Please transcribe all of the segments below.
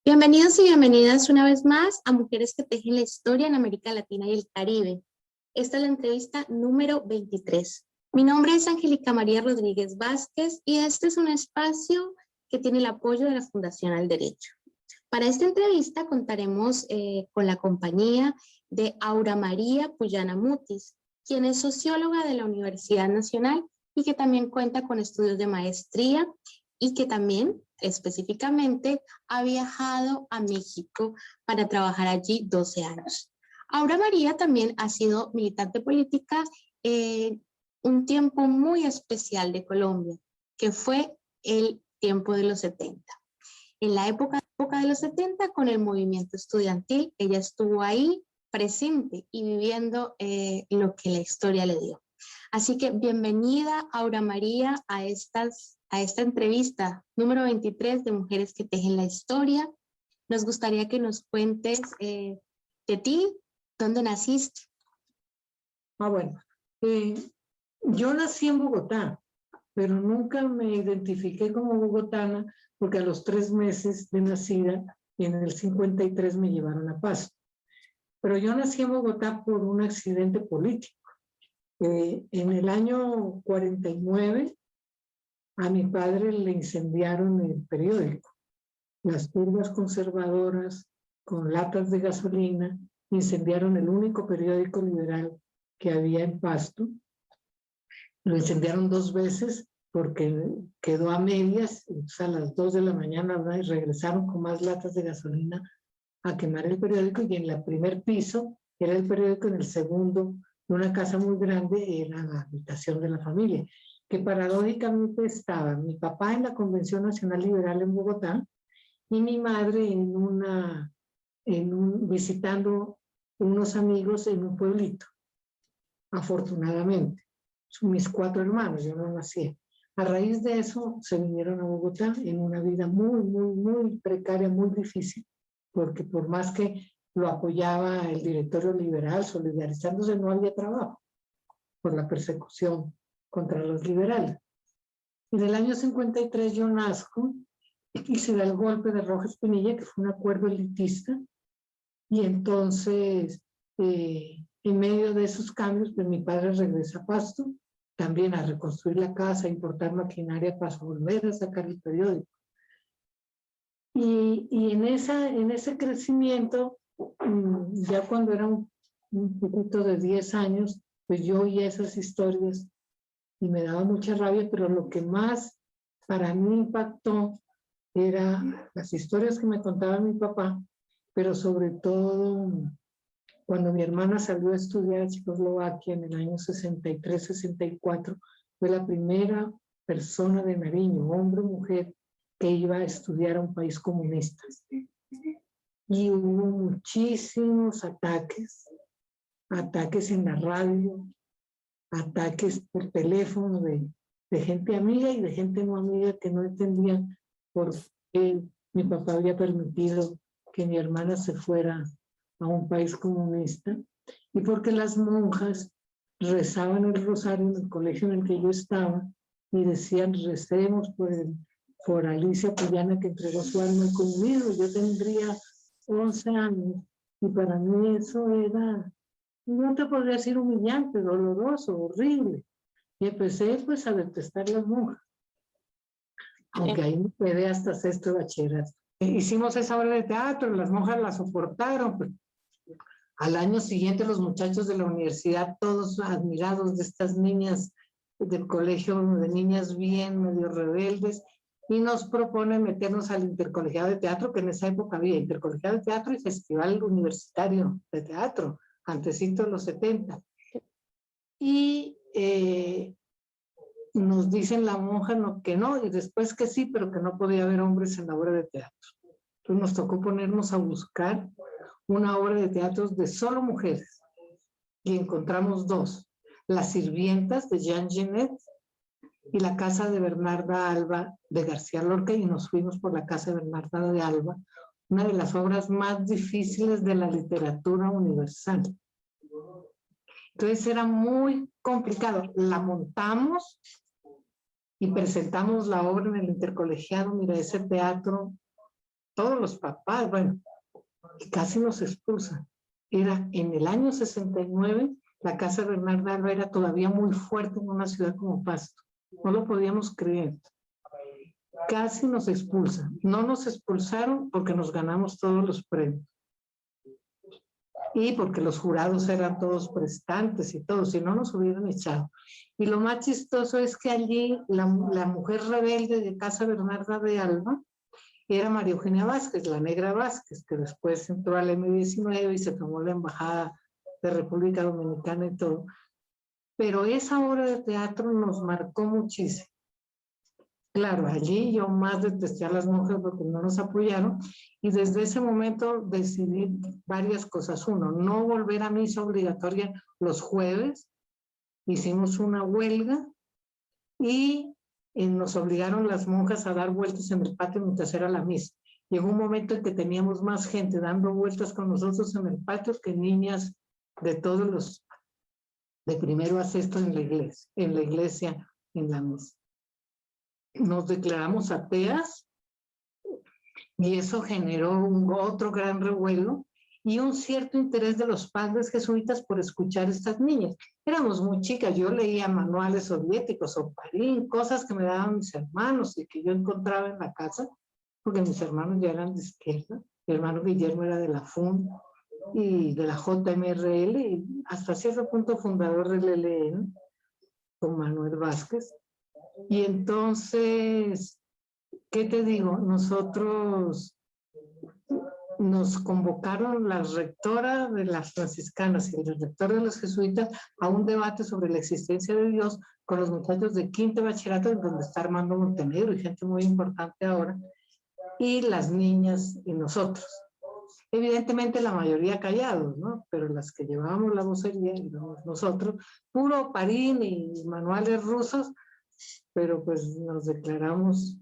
Bienvenidos y bienvenidas una vez más a Mujeres que Tejen la Historia en América Latina y el Caribe. Esta es la entrevista número 23. Mi nombre es Angélica María Rodríguez Vázquez y este es un espacio que tiene el apoyo de la Fundación al Derecho. Para esta entrevista contaremos con la compañía de Aura María Puyana Mutis, quien es socióloga de la Universidad Nacional y que también cuenta con estudios de maestría y que también específicamente ha viajado a México para trabajar allí 12 años. Aura María también ha sido militante política en un tiempo muy especial de Colombia, que fue el tiempo de los 70. En la época de los 70, con el movimiento estudiantil, ella estuvo ahí presente y viviendo lo que la historia le dio. Así que bienvenida, Aura María, a esta entrevista número 23 de Mujeres que Tejen la Historia. Nos gustaría que nos cuentes de ti, ¿dónde naciste? Bueno, yo nací en Bogotá, pero nunca me identifiqué como bogotana porque a los 3 meses de nacida, en el 53, me llevaron a Pasto. Pero yo nací en Bogotá por un accidente político. En el año 49, a mi padre le incendiaron el periódico. Las turbas conservadoras, con latas de gasolina, incendiaron el único periódico liberal que había en Pasto. Lo incendiaron 2 veces porque quedó a medias, a las 2 de la mañana, ¿verdad? Y regresaron con más latas de gasolina a quemar el periódico, y en el primer piso era el periódico, en el segundo, de una casa muy grande, era la habitación de la familia, que paradójicamente estaba mi papá en la Convención Nacional Liberal en Bogotá y mi madre visitando unos amigos en un pueblito, afortunadamente. Son mis 4 hermanos, yo no nací. A raíz de eso se vinieron a Bogotá en una vida muy, muy, muy precaria, muy difícil, porque por más que lo apoyaba el directorio liberal, solidarizándose, no había trabajo por la persecución contra los liberales. En el año 53 yo nazco y se da el golpe de Rojas Pinilla, que fue un acuerdo elitista, y entonces en medio de esos cambios, pues mi padre regresa a Pasto, también a reconstruir la casa, a importar maquinaria para volver a sacar el periódico. Y en ese crecimiento, ya cuando era un poquito de 10 años, pues yo oía esas historias y me daba mucha rabia, pero lo que más para mí impactó era las historias que me contaba mi papá, pero sobre todo cuando mi hermana salió a estudiar a Checoslovaquia en el año 63-64, fue la primera persona de Nariño, hombre o mujer, que iba a estudiar a un país comunista. Y hubo muchísimos ataques en la radio, ataques por teléfono de gente amiga y de gente no amiga que no entendían por qué mi papá había permitido que mi hermana se fuera a un país comunista, y porque las monjas rezaban el rosario en el colegio en el que yo estaba y decían: recemos por Alicia Puyana, que entregó su alma al comunismo. Yo tendría 11 años y para mí eso era, no te podría decir humillante, doloroso, horrible. Y empecé pues a detestar las monjas, aunque ahí me quedé hasta sexto de bachillerato. Hicimos esa obra de teatro, las monjas la soportaron. Pues. Al año siguiente los muchachos de la universidad, todos admirados de estas niñas del colegio, de niñas bien medio rebeldes, y nos proponen meternos al intercolegiado de teatro, que en esa época había intercolegiado de teatro y festival universitario de teatro, antesito de los 70. Y nos dicen la monja que no, y después que sí, pero que no podía haber hombres en la obra de teatro. Entonces nos tocó ponernos a buscar una obra de teatro de solo mujeres, y encontramos 2, Las Sirvientas de Jean Genet y La Casa de Bernarda Alba de García Lorca, y nos fuimos por La Casa de Bernarda de Alba, una de las obras más difíciles de la literatura universal. Entonces era muy complicado. La montamos y presentamos la obra en el intercolegiado. Mira, ese teatro todos los papás, bueno, y casi nos expulsan. Era en el año 69, la casa Bernarda Alba era todavía muy fuerte en una ciudad como Pasto. No lo podíamos creer. Casi nos expulsan. No nos expulsaron porque nos ganamos todos los premios. Y porque los jurados eran todos prestantes y todo, si no nos hubieran echado. Y lo más chistoso es que allí la mujer rebelde de Casa Bernarda de Alba era María Eugenia Vázquez, la negra Vázquez, que después entró al M19 y se tomó la embajada de República Dominicana y todo. Pero esa obra de teatro nos marcó muchísimo. Claro, allí yo más detesté a las monjas porque no nos apoyaron y desde ese momento decidí varias cosas. Uno, no volver a misa obligatoria los jueves. Hicimos una huelga y nos obligaron las monjas a dar vueltas en el patio mientras era la misa. Llegó un momento en que teníamos más gente dando vueltas con nosotros en el patio que niñas de todos los, de primero a sexto en la iglesia, en la misa. Nos declaramos ateas y eso generó otro gran revuelo y un cierto interés de los padres jesuitas por escuchar a estas niñas. Éramos muy chicas, yo leía manuales soviéticos o Parín, cosas que me daban mis hermanos y que yo encontraba en la casa, porque mis hermanos ya eran de izquierda. Mi hermano Guillermo era de la FUN y de la JMRL y hasta cierto punto fundador del ELN, con Manuel Vázquez. Y entonces, ¿qué te digo? Nosotros nos convocaron la rectora de las franciscanas y el rector de los jesuitas a un debate sobre la existencia de Dios con los muchachos de quinto bachillerato, donde está Armando Montenegro y gente muy importante ahora, y las niñas y nosotros. Evidentemente la mayoría callados, ¿no? Pero las que llevábamos la vocería éramos nosotros, puro Parín y manuales rusos, pero pues nos declaramos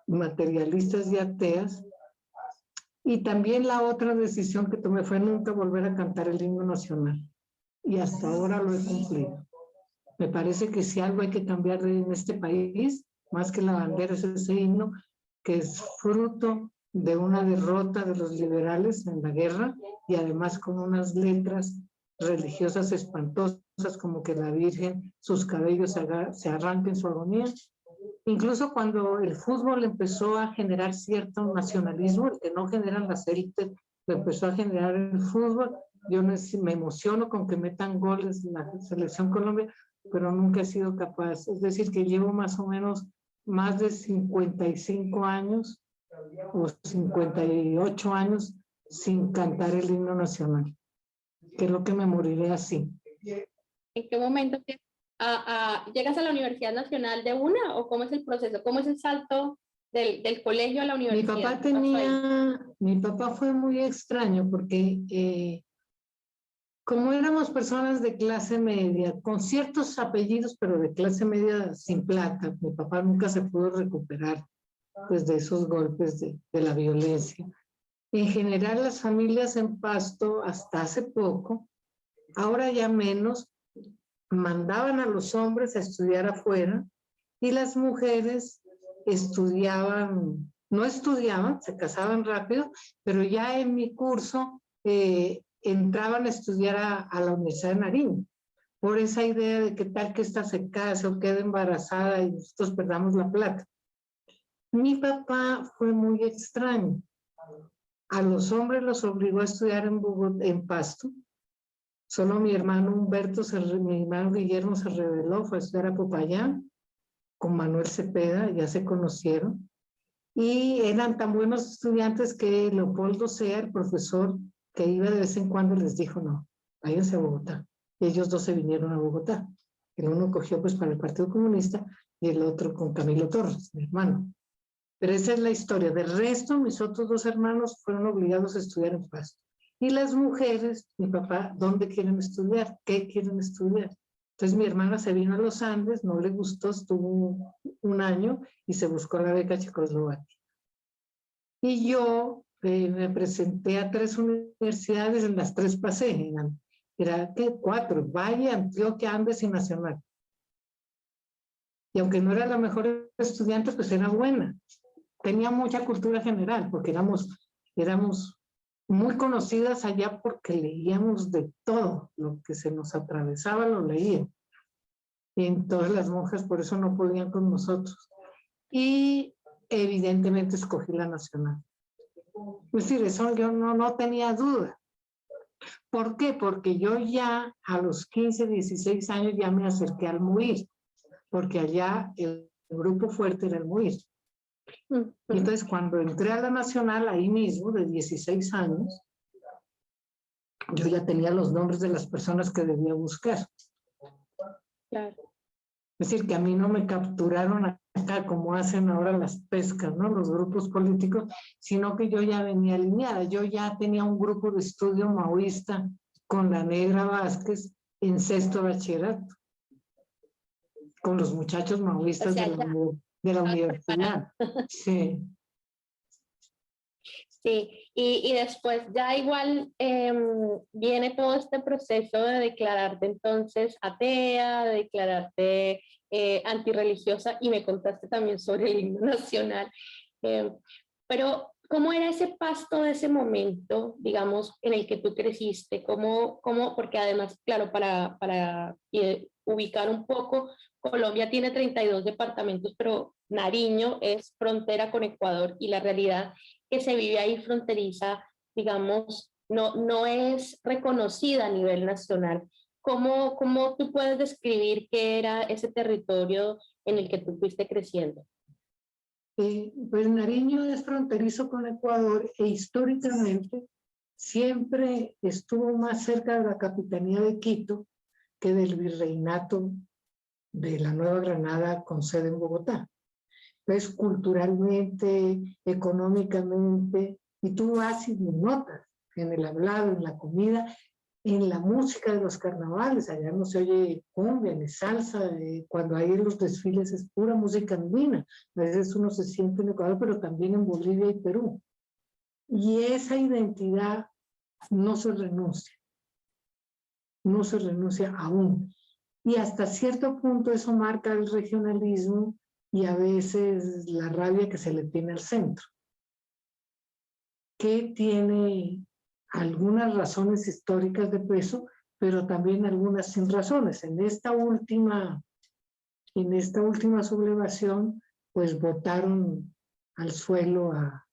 materialistas y ateas. Y también la otra decisión que tomé fue nunca volver a cantar el himno nacional. Y hasta ahora lo he cumplido. Me parece que si algo hay que cambiar en este país, más que la bandera, es ese himno que es fruto de una derrota de los liberales en la guerra y además con unas letras religiosas espantosas como que la Virgen, sus cabellos se arranquen su agonía. Incluso cuando el fútbol empezó a generar cierto nacionalismo, el que no generan las élites, lo empezó a generar el fútbol. Yo me emociono con que metan goles en la selección Colombia, pero nunca he sido capaz. Es decir, que llevo más o menos más de 55 años o 58 años sin cantar el himno nacional. Creo que me moriré así. ¿En qué momento llegas a la Universidad Nacional de una o cómo es el proceso? ¿Cómo es el salto del colegio a la universidad? Mi papá fue muy extraño porque como éramos personas de clase media, con ciertos apellidos, pero de clase media sin plata, mi papá nunca se pudo recuperar pues, de esos golpes de la violencia. En general, las familias en Pasto, hasta hace poco, ahora ya menos, mandaban a los hombres a estudiar afuera y las mujeres estudiaban, no estudiaban, se casaban rápido, pero ya en mi curso entraban a estudiar a la Universidad de Nariño, por esa idea de que tal que ésta se case o quede embarazada y nosotros perdamos la plata. Mi papá fue muy extraño. A los hombres los obligó a estudiar en Pasto. Solo mi hermano Humberto, mi hermano Guillermo se rebeló, fue a estudiar a Popayán con Manuel Cepeda, ya se conocieron. Y eran tan buenos estudiantes que Leopoldo Sea, el profesor que iba de vez en cuando, les dijo, no, váyanse a Bogotá. Y ellos dos se vinieron a Bogotá. El uno cogió pues para el Partido Comunista y el otro con Camilo Torres, mi hermano. Pero esa es la historia. Del resto, mis otros dos hermanos fueron obligados a estudiar en Pasto. Y las mujeres, mi papá, ¿dónde quieren estudiar? ¿Qué quieren estudiar? Entonces mi hermana se vino a los Andes, no le gustó, estuvo un año y se buscó la beca Checoslovaquia. Y yo me presenté a 3 universidades, en las 3 pasé, era ¿qué? 4, Valle, Antioquia, Andes y Nacional. Y aunque no era la mejor estudiante, pues era buena. tenía mucha cultura general, porque éramos muy conocidas allá porque leíamos de todo, lo que se nos atravesaba lo leíamos. Y entonces las monjas por eso no podían con nosotros. Y evidentemente escogí la nacional. Es decir, eso yo no tenía duda. ¿Por qué? Porque yo ya a los 15, 16 años ya me acerqué al MUIR, porque allá el grupo fuerte era el MUIR. Y entonces cuando entré a la nacional, ahí mismo, de 16 años, yo ya tenía los nombres de las personas que debía buscar. Claro. Es decir, que a mí no me capturaron acá como hacen ahora las pescas, ¿no? Los grupos políticos, sino que yo ya venía alineada. Yo ya tenía un grupo de estudio maoísta con la Negra Vázquez en sexto bachillerato, con los muchachos maoístas de la universidad. Sí. Sí, y después ya igual viene todo este proceso de declararte entonces atea, de declararte antirreligiosa, y me contaste también sobre el himno nacional. Pero, ¿cómo era ese pasto de ese momento, digamos, en el que tú creciste? Porque además, claro, para ubicar un poco, Colombia tiene 32 departamentos, pero Nariño es frontera con Ecuador, y la realidad que se vive ahí fronteriza, digamos, no es reconocida a nivel nacional. ¿Cómo tú puedes describir qué era ese territorio en el que tú fuiste creciendo? Pues Nariño es fronterizo con Ecuador e históricamente siempre estuvo más cerca de la capitanía de Quito que del virreinato de la Nueva Granada con sede en Bogotá. Entonces, culturalmente, económicamente, y tú vas y notas en el hablado, en la comida, en la música de los carnavales. Allá no se oye cumbia ni salsa, cuando hay en los desfiles es pura música andina. A veces uno se siente en Ecuador, pero también en Bolivia y Perú. Y esa identidad no se renuncia aún. Y hasta cierto punto eso marca el regionalismo y a veces la rabia que se le tiene al centro, que tiene algunas razones históricas de peso, pero también algunas sin razones. En esta última sublevación, pues botaron al suelo a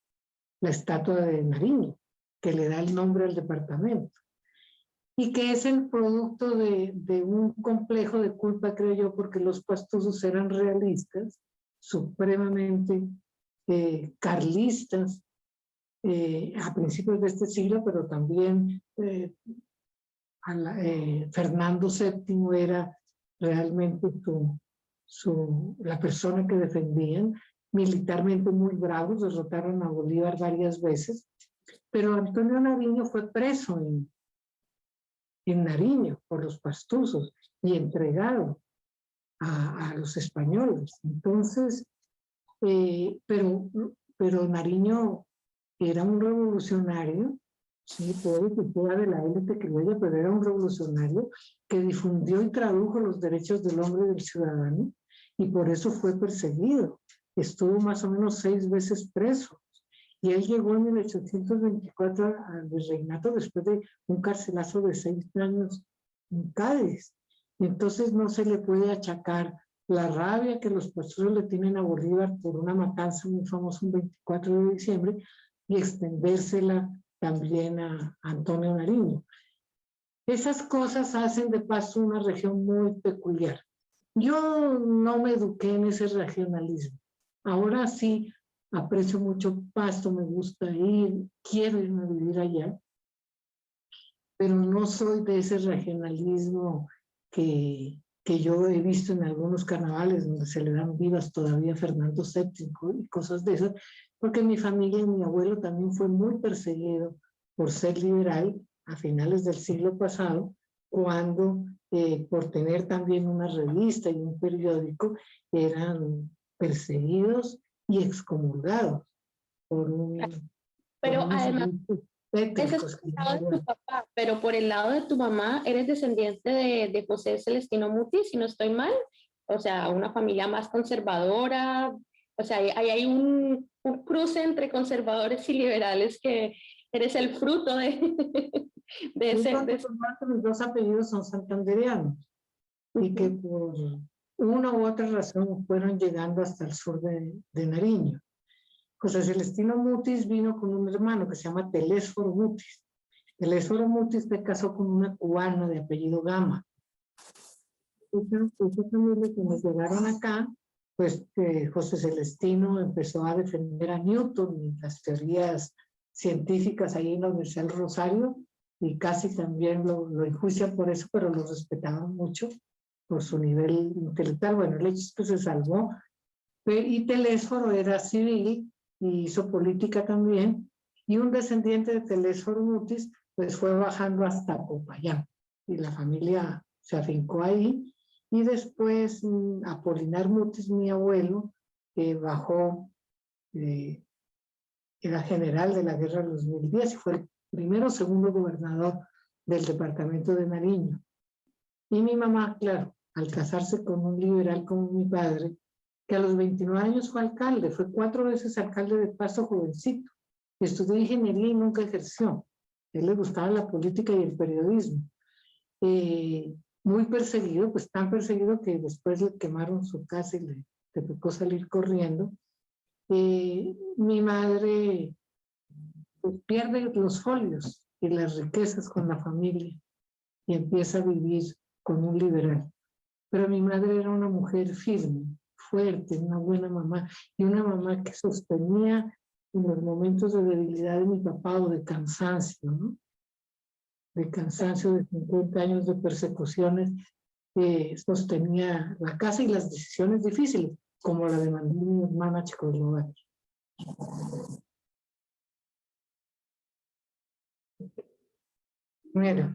la estatua de Nariño, que le da el nombre al departamento, y que es el producto de un complejo de culpa, creo yo, porque los pastusos eran realistas, supremamente carlistas, a principios de este siglo, pero también Fernando VII era realmente la persona que defendían, militarmente muy bravos, derrotaron a Bolívar varias veces, pero Antonio Nariño fue preso en Nariño por los pastusos y entregado a los españoles. Entonces, pero Nariño era un revolucionario, sí, puede que fuera de la élite criolla, pero era un revolucionario que difundió y tradujo los derechos del hombre y del ciudadano, y por eso fue perseguido. Estuvo más o menos 6 veces preso. Y él llegó en 1824 al virreinato después de un carcelazo de 6 años en Cádiz. Entonces no se le puede achacar la rabia que los pastusos le tienen a Bolívar por una matanza muy famosa un 24 de diciembre y extendérsela también a Antonio Nariño. Esas cosas hacen de Pasto una región muy peculiar. Yo no me eduqué en ese regionalismo. Ahora sí aprecio mucho Pasto, me gusta ir, quiero irme a vivir allá, pero no soy de ese regionalismo que yo he visto en algunos carnavales donde se le dan vivas todavía a Fernando VII y cosas de esas, porque mi familia y mi abuelo también fue muy perseguido por ser liberal a finales del siglo pasado, cuando por tener también una revista y un periódico eran perseguidos y excomulgados por Pero unos además, ese es tétricos. por el lado de tu papá, pero por el lado de tu mamá, eres descendiente de José Celestino Muti, si no estoy mal. O sea, una familia más conservadora, O sea, ahí hay un cruce entre conservadores y liberales que eres el fruto de Yo ese... cuando que mis dos apellidos son santandereanos y que por una u otra razón fueron llegando hasta el sur de Nariño. José Celestino Mutis vino con un hermano que se llama Telésforo Mutis. Telésforo Mutis se casó con una cubana de apellido Gama. Esa familia que nos llegaron acá, pues José Celestino empezó a defender a Newton y las teorías científicas ahí en la Universidad del Rosario, y casi también lo enjuician por eso, pero lo respetaban mucho por su nivel intelectual. Bueno, el hecho es que se salvó. Y Telésforo era civil y hizo política también, y un descendiente de Telésforo Mutis pues fue bajando hasta Popayán, y la familia se afincó ahí, y después Apolinar Mutis, mi abuelo, bajó, era general de la guerra de los 1010 y fue el primero o segundo gobernador del departamento de Nariño. Y mi mamá, claro, al casarse con un liberal como mi padre, que a los 29 años fue alcalde, fue 4 veces alcalde de Pasto jovencito, estudió ingeniería y nunca ejerció. A él le gustaba la política y el periodismo. Muy perseguido, pues tan perseguido que después le quemaron su casa y le tocó salir corriendo. Mi madre pues, pierde los folios y las riquezas con la familia y empieza a vivir con un liberal. Pero mi madre era una mujer firme, fuerte, una buena mamá, y una mamá que sostenía en los momentos de debilidad de mi papá o de cansancio, ¿no? De cansancio de 50 años de persecuciones, sostenía la casa y las decisiones difíciles, como la de mandar a mi hermana a Checoslovaquia. Mira,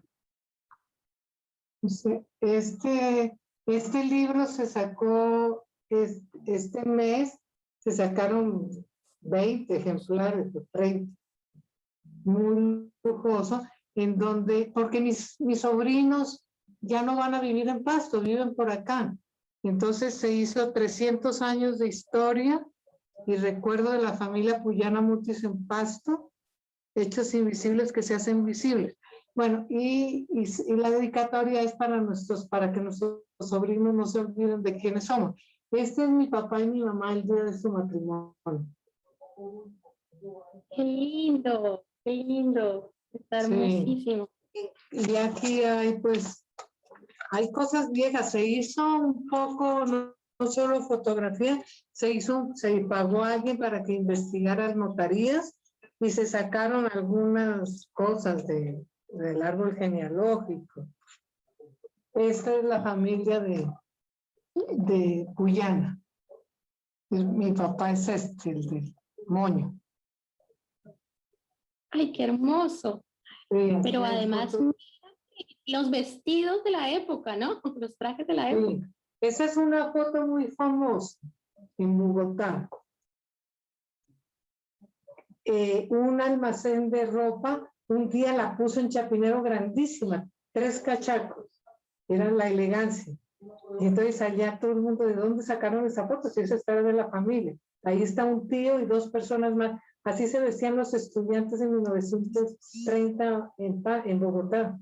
este libro se sacó este mes, se sacaron 20 ejemplares, 30, muy lujoso, en donde, porque mis sobrinos ya no van a vivir en Pasto, viven por acá. Entonces se hizo 300 años de historia y recuerdo de la familia Puyana Mutis en Pasto, hechos invisibles que se hacen visibles. Bueno, y la dedicatoria es para que nuestros sobrinos no se olviden de quiénes somos. Este es mi papá y mi mamá el día de su matrimonio. Qué lindo, qué lindo. Está hermosísimo. Sí. Y aquí hay, pues, hay cosas viejas. Se hizo un poco, no solo fotografía, se pagó a alguien para que investigara notarías y se sacaron algunas cosas del árbol genealógico. Esta es la familia de Guyana. Mi papá es el del Moño. Ay, qué hermoso. Sí, pero además los vestidos de la época, ¿no? Los trajes de la época. Sí. Esa es una foto muy famosa en Bogotá. Un almacén de ropa, un día la puso en Chapinero grandísima, 3 cachacos, era la elegancia. Y entonces allá todo el mundo, ¿de dónde sacaron esa foto? Si esa está de la familia. Ahí está un tío y 2 personas más. Así se vestían los estudiantes en 1930 en Bogotá.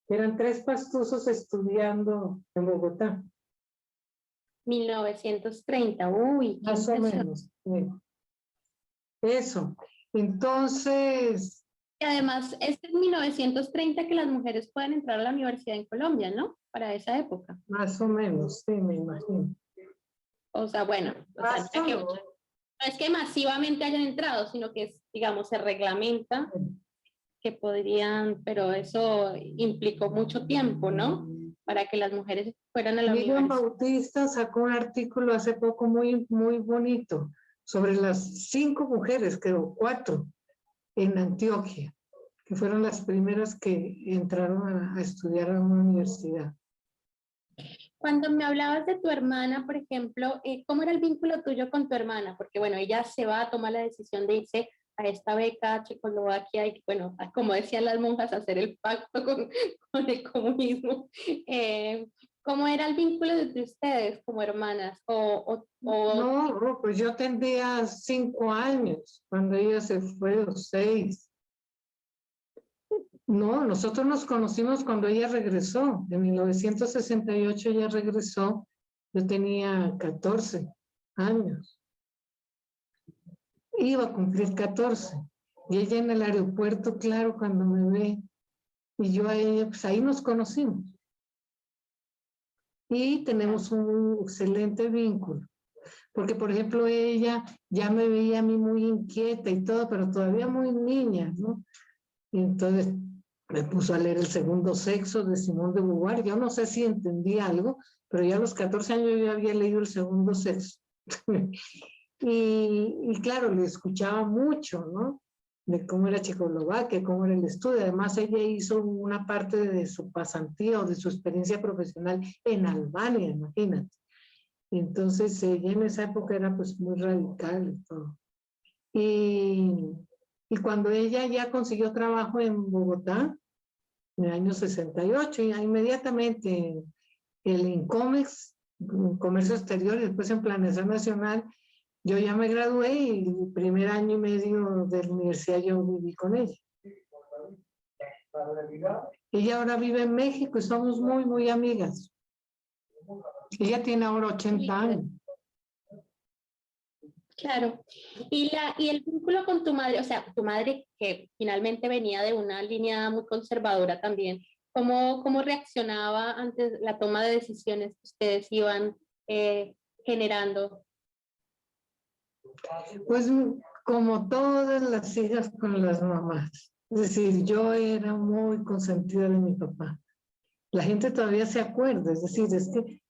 Eran 3 pastusos estudiando en Bogotá. 1930, uy. Más o menos. Sí. Eso. Entonces. Y además, este es 1930 que las mujeres pueden entrar a la universidad en Colombia, ¿no? Para esa época. Más o menos, sí, me imagino. O sea, bueno, no es que masivamente hayan entrado, sino que, digamos, se reglamenta que podrían, pero eso implicó mucho tiempo, ¿no? Para que las mujeres fueran a la Miriam universidad. Bautista sacó un artículo hace poco muy, muy bonito sobre las 5 mujeres, creo, 4, en Antioquia, que fueron las primeras que entraron a estudiar a una universidad. Cuando me hablabas de tu hermana, por ejemplo, ¿cómo era el vínculo tuyo con tu hermana? Porque, bueno, ella se va a tomar la decisión de irse a esta beca a Checoslovaquia y, bueno, como decían las monjas, hacer el pacto con el comunismo. ¿Cómo era el vínculo entre ustedes como hermanas? No, pues yo tendría 5 años cuando ella se fue, o 6. No, nosotros nos conocimos cuando ella regresó. En 1968 ella regresó. Yo tenía 14 años. Iba a cumplir 14. Y ella en el aeropuerto, claro, cuando me ve, y yo a ella, pues ahí nos conocimos. Y tenemos un excelente vínculo. Porque, por ejemplo, ella ya me veía a mí muy inquieta y todo, pero todavía muy niña, ¿no? Y entonces me puso a leer El segundo sexo de Simone de Beauvoir. Yo no sé si entendí algo, pero ya a los 14 años yo ya había leído El segundo sexo. y claro, le escuchaba mucho, ¿no? De cómo era Checoslovaquia, cómo era el estudio. Además, ella hizo una parte de su pasantía o de su experiencia profesional en Albania, imagínate. Entonces, ella en esa época era pues muy radical y todo. Y cuando ella ya consiguió trabajo en Bogotá, en el año 68, y inmediatamente el INCOMEX, Comercio Exterior, y después en Planeación Nacional, yo ya me gradué y el primer año y medio de la universidad yo viví con ella. Ella ahora vive en México y somos muy, muy amigas. Ella tiene ahora 80 años. Claro. Y el vínculo con tu madre, o sea, tu madre que finalmente venía de una línea muy conservadora también, ¿cómo reaccionaba ante la toma de decisiones que ustedes iban generando? Pues como todas las hijas con las mamás. Es decir, yo era muy consentida de mi papá. La gente todavía se acuerda, es decir, es que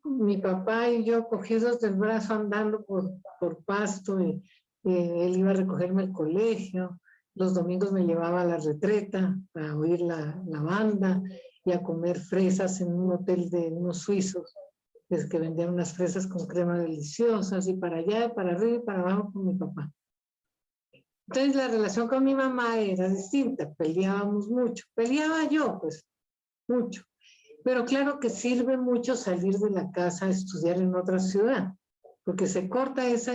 mi papá y yo cogidos del brazo andando por Pasto y él iba a recogerme al colegio, los domingos me llevaba a la retreta a oír la banda y a comer fresas en un hotel de unos suizos que vendían unas fresas con crema deliciosas y para allá, para arriba y para abajo con mi papá. Entonces la relación con mi mamá era distinta, peleábamos mucho, peleaba yo pues mucho. Pero claro que sirve mucho salir de la casa a estudiar en otra ciudad, porque se corta esa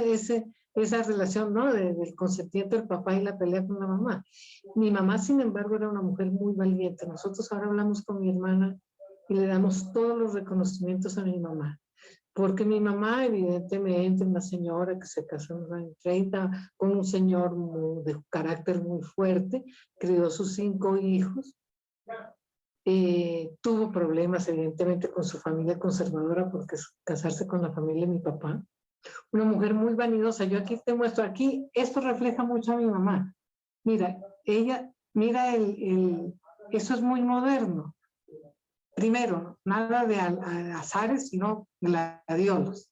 relación, ¿no? Del consentimiento del papá y la pelea con la mamá. Mi mamá, sin embargo, era una mujer muy valiente. Nosotros ahora hablamos con mi hermana y le damos todos los reconocimientos a mi mamá. Porque mi mamá, evidentemente, una señora que se casó en los años 30 con un señor de carácter muy fuerte, crió sus 5 hijos. Tuvo problemas evidentemente con su familia conservadora porque casarse con la familia de mi papá. Una mujer muy vanidosa. Yo aquí te muestro, aquí esto refleja mucho a mi mamá. Mira, ella, mira eso es muy moderno. Primero, nada de azares, sino gladiolos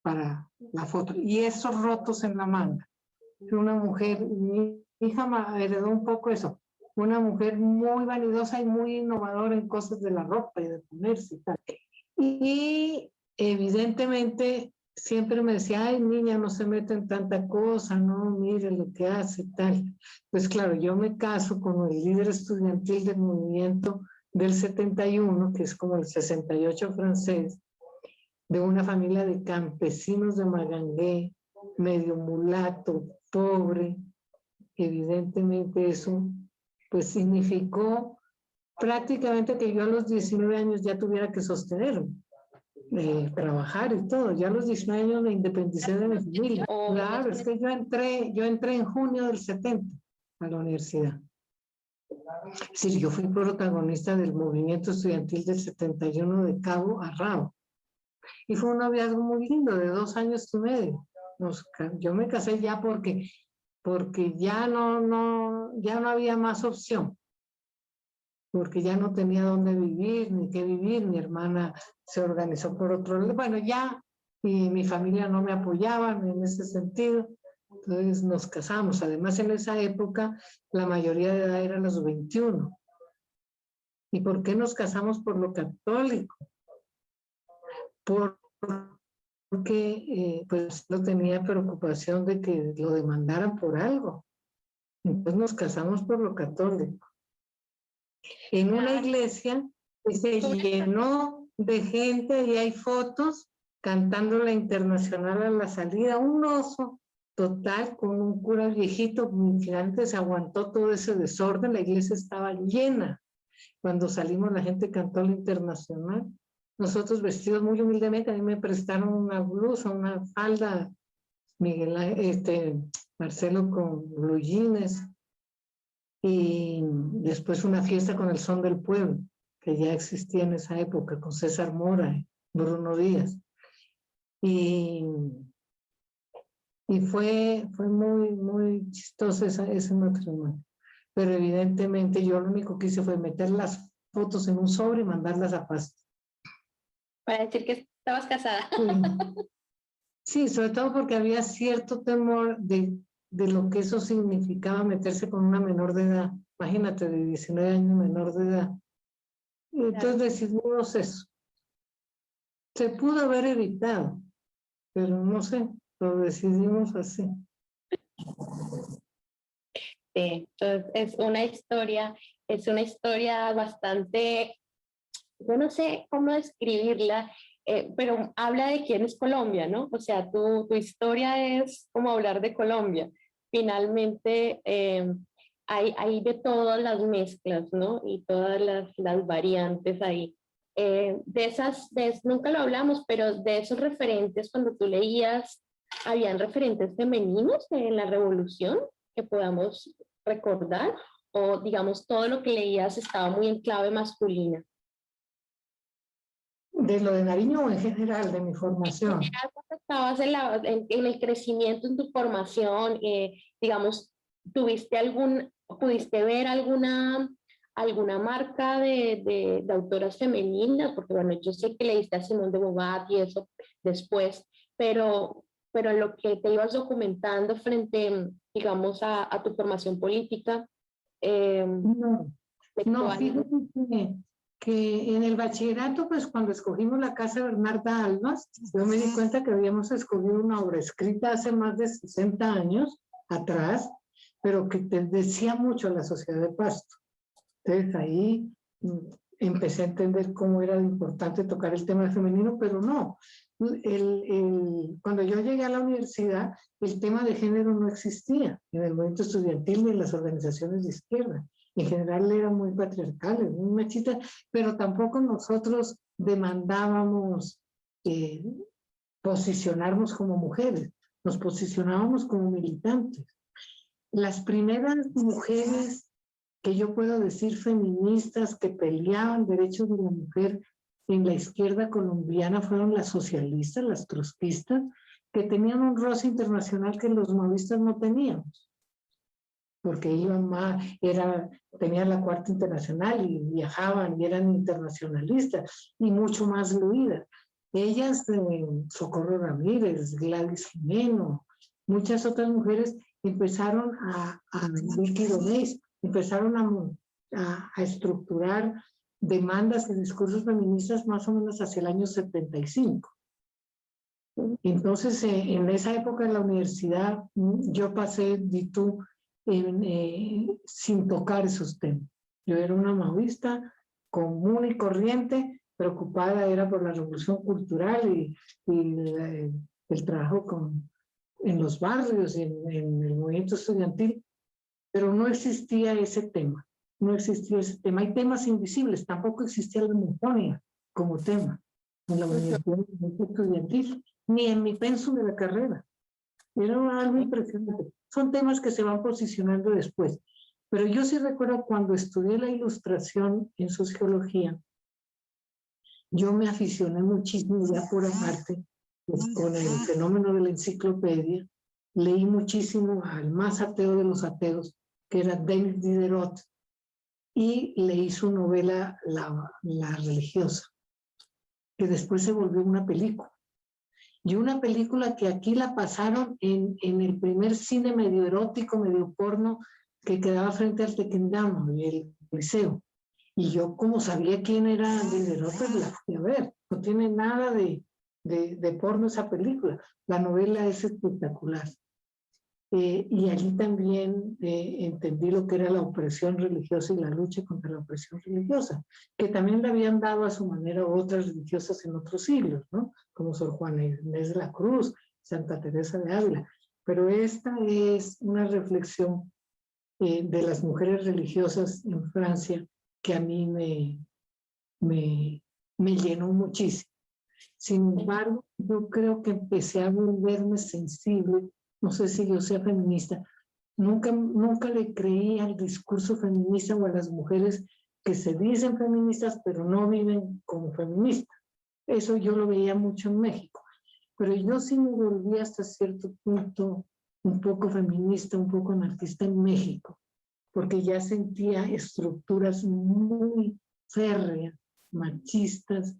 para la foto. Y esos rotos en la manga. Una mujer, mi hija me heredó un poco eso. Una mujer muy vanidosa y muy innovadora en cosas de la ropa y de ponerse y tal. Y evidentemente siempre me decía, ay niña, no se mete en tanta cosa, no, mire lo que hace y tal. Pues claro, yo me caso con el líder estudiantil del movimiento del 71, que es como el 68 francés, de una familia de campesinos de Magangué, medio mulato, pobre. Evidentemente eso pues significó prácticamente que yo a los 19 años ya tuviera que sostenerme, trabajar y todo. Ya a los 19 años me independicé de mi familia. Claro, es que yo entré en junio del 70 a la universidad. Sí, yo fui protagonista del movimiento estudiantil del 71 de cabo a rabo. Y fue un noviazgo muy lindo de 2 años y medio. Yo me casé ya porque ya no había más opción, porque ya no tenía dónde vivir, ni qué vivir. Mi hermana se organizó por otro lado. Bueno, ya mi familia no me apoyaba en ese sentido, entonces nos casamos. Además, en esa época la mayoría de edad era los 21. ¿Y por qué nos casamos por lo católico? Porque pues no tenía preocupación de que lo demandaran por algo. Entonces nos casamos por lo católico. En una iglesia que se llenó de gente y hay fotos cantando la internacional a la salida. Un oso total con un cura viejito, que antes aguantó todo ese desorden. La iglesia estaba llena. Cuando salimos la gente cantó la internacional. Nosotros vestidos muy humildemente, a mí me prestaron una blusa, una falda, Marcelo con blue jeans, y después una fiesta con el son del pueblo, que ya existía en esa época, con César Mora y Bruno Díaz. Y fue muy chistoso ese matrimonio. Pero evidentemente yo lo único que hice fue meter las fotos en un sobre y mandarlas a Pasto. Para decir que estabas casada. Sí, sobre todo porque había cierto temor de lo que eso significaba meterse con una menor de edad. Imagínate, de 19 años menor de edad. Entonces decidimos eso. Se pudo haber evitado, pero no sé, lo decidimos así. Sí, entonces es una historia bastante, yo no sé cómo describirla, pero habla de quién es Colombia, ¿no? O sea, tu historia es como hablar de Colombia. Finalmente, hay de todas las mezclas, ¿no? Y todas las variantes ahí. Nunca lo hablamos, pero de esos referentes, cuando tú leías, ¿habían referentes femeninos en la revolución que podamos recordar? O digamos, todo lo que leías estaba muy en clave masculina. ¿De lo de Nariño o en general, de mi formación? Estabas en el crecimiento en tu formación, digamos, pudiste ver alguna marca de autoras femeninas, porque bueno, yo sé que leíste a Simone de Beauvoir y eso después, pero lo que te ibas documentando frente, digamos, a tu formación política. No, fíjate que en el bachillerato, pues cuando escogimos la casa de Bernarda Almas, yo me di cuenta que habíamos escogido una obra escrita hace más de 60 años atrás, pero que te decía mucho a la sociedad de Pasto. Entonces ahí empecé a entender cómo era importante tocar el tema femenino, pero no. Cuando yo llegué a la universidad, el tema de género no existía en el movimiento estudiantil ni en las organizaciones de izquierda. En general eran muy patriarcales, muy machistas, pero tampoco nosotros demandábamos posicionarnos como mujeres, nos posicionábamos como militantes. Las primeras mujeres que yo puedo decir feministas que peleaban derechos de la mujer en la izquierda colombiana fueron las socialistas, las trotskistas, que tenían un roce internacional que los maoístas no teníamos, porque iban más, tenían la Cuarta Internacional y viajaban y eran internacionalistas y mucho más luidas. Ellas, Socorro Ramírez, Gladys Jimeno, muchas otras mujeres empezaron Vicky Donés, empezaron a estructurar demandas y discursos feministas más o menos hacia el año 75. Entonces, en esa época en la universidad, yo pasé, sin tocar esos temas. Yo era una maoísta común y corriente, preocupada era por la revolución cultural y el trabajo en los barrios y en el movimiento estudiantil, pero no existía ese tema. No existía ese tema. Hay temas invisibles, tampoco existía la memoria como tema en la universidad estudiantil, ni en mi pensum de la carrera. Era algo impresionante. Son temas que se van posicionando después. Pero yo sí recuerdo cuando estudié la ilustración en sociología, yo me aficioné muchísimo ya por aparte con el fenómeno de la enciclopedia. Leí muchísimo al más ateo de los ateos, que era Denis Diderot, y leí su novela La religiosa, que después se volvió una película. Y una película que aquí la pasaron en el primer cine medio erótico, medio porno, que quedaba frente al Tequendama, el liceo. Y yo, como sabía quién era Diderot, pues la fui a ver. No tiene nada de porno esa película. La novela es espectacular. Y allí también entendí lo que era la opresión religiosa y la lucha contra la opresión religiosa, que también le habían dado a su manera otras religiosas en otros siglos, ¿no? Como Sor Juana Inés de la Cruz, Santa Teresa de Ávila. Pero esta es una reflexión de las mujeres religiosas en Francia que a mí me llenó muchísimo. Sin embargo, yo creo que empecé a volverme sensible, no sé si yo sea feminista, nunca le creí al discurso feminista o a las mujeres que se dicen feministas pero no viven como feministas. Eso yo lo veía mucho en México, pero yo sí me volví hasta cierto punto un poco feminista, un poco anarquista en México, porque ya sentía estructuras muy férreas, machistas,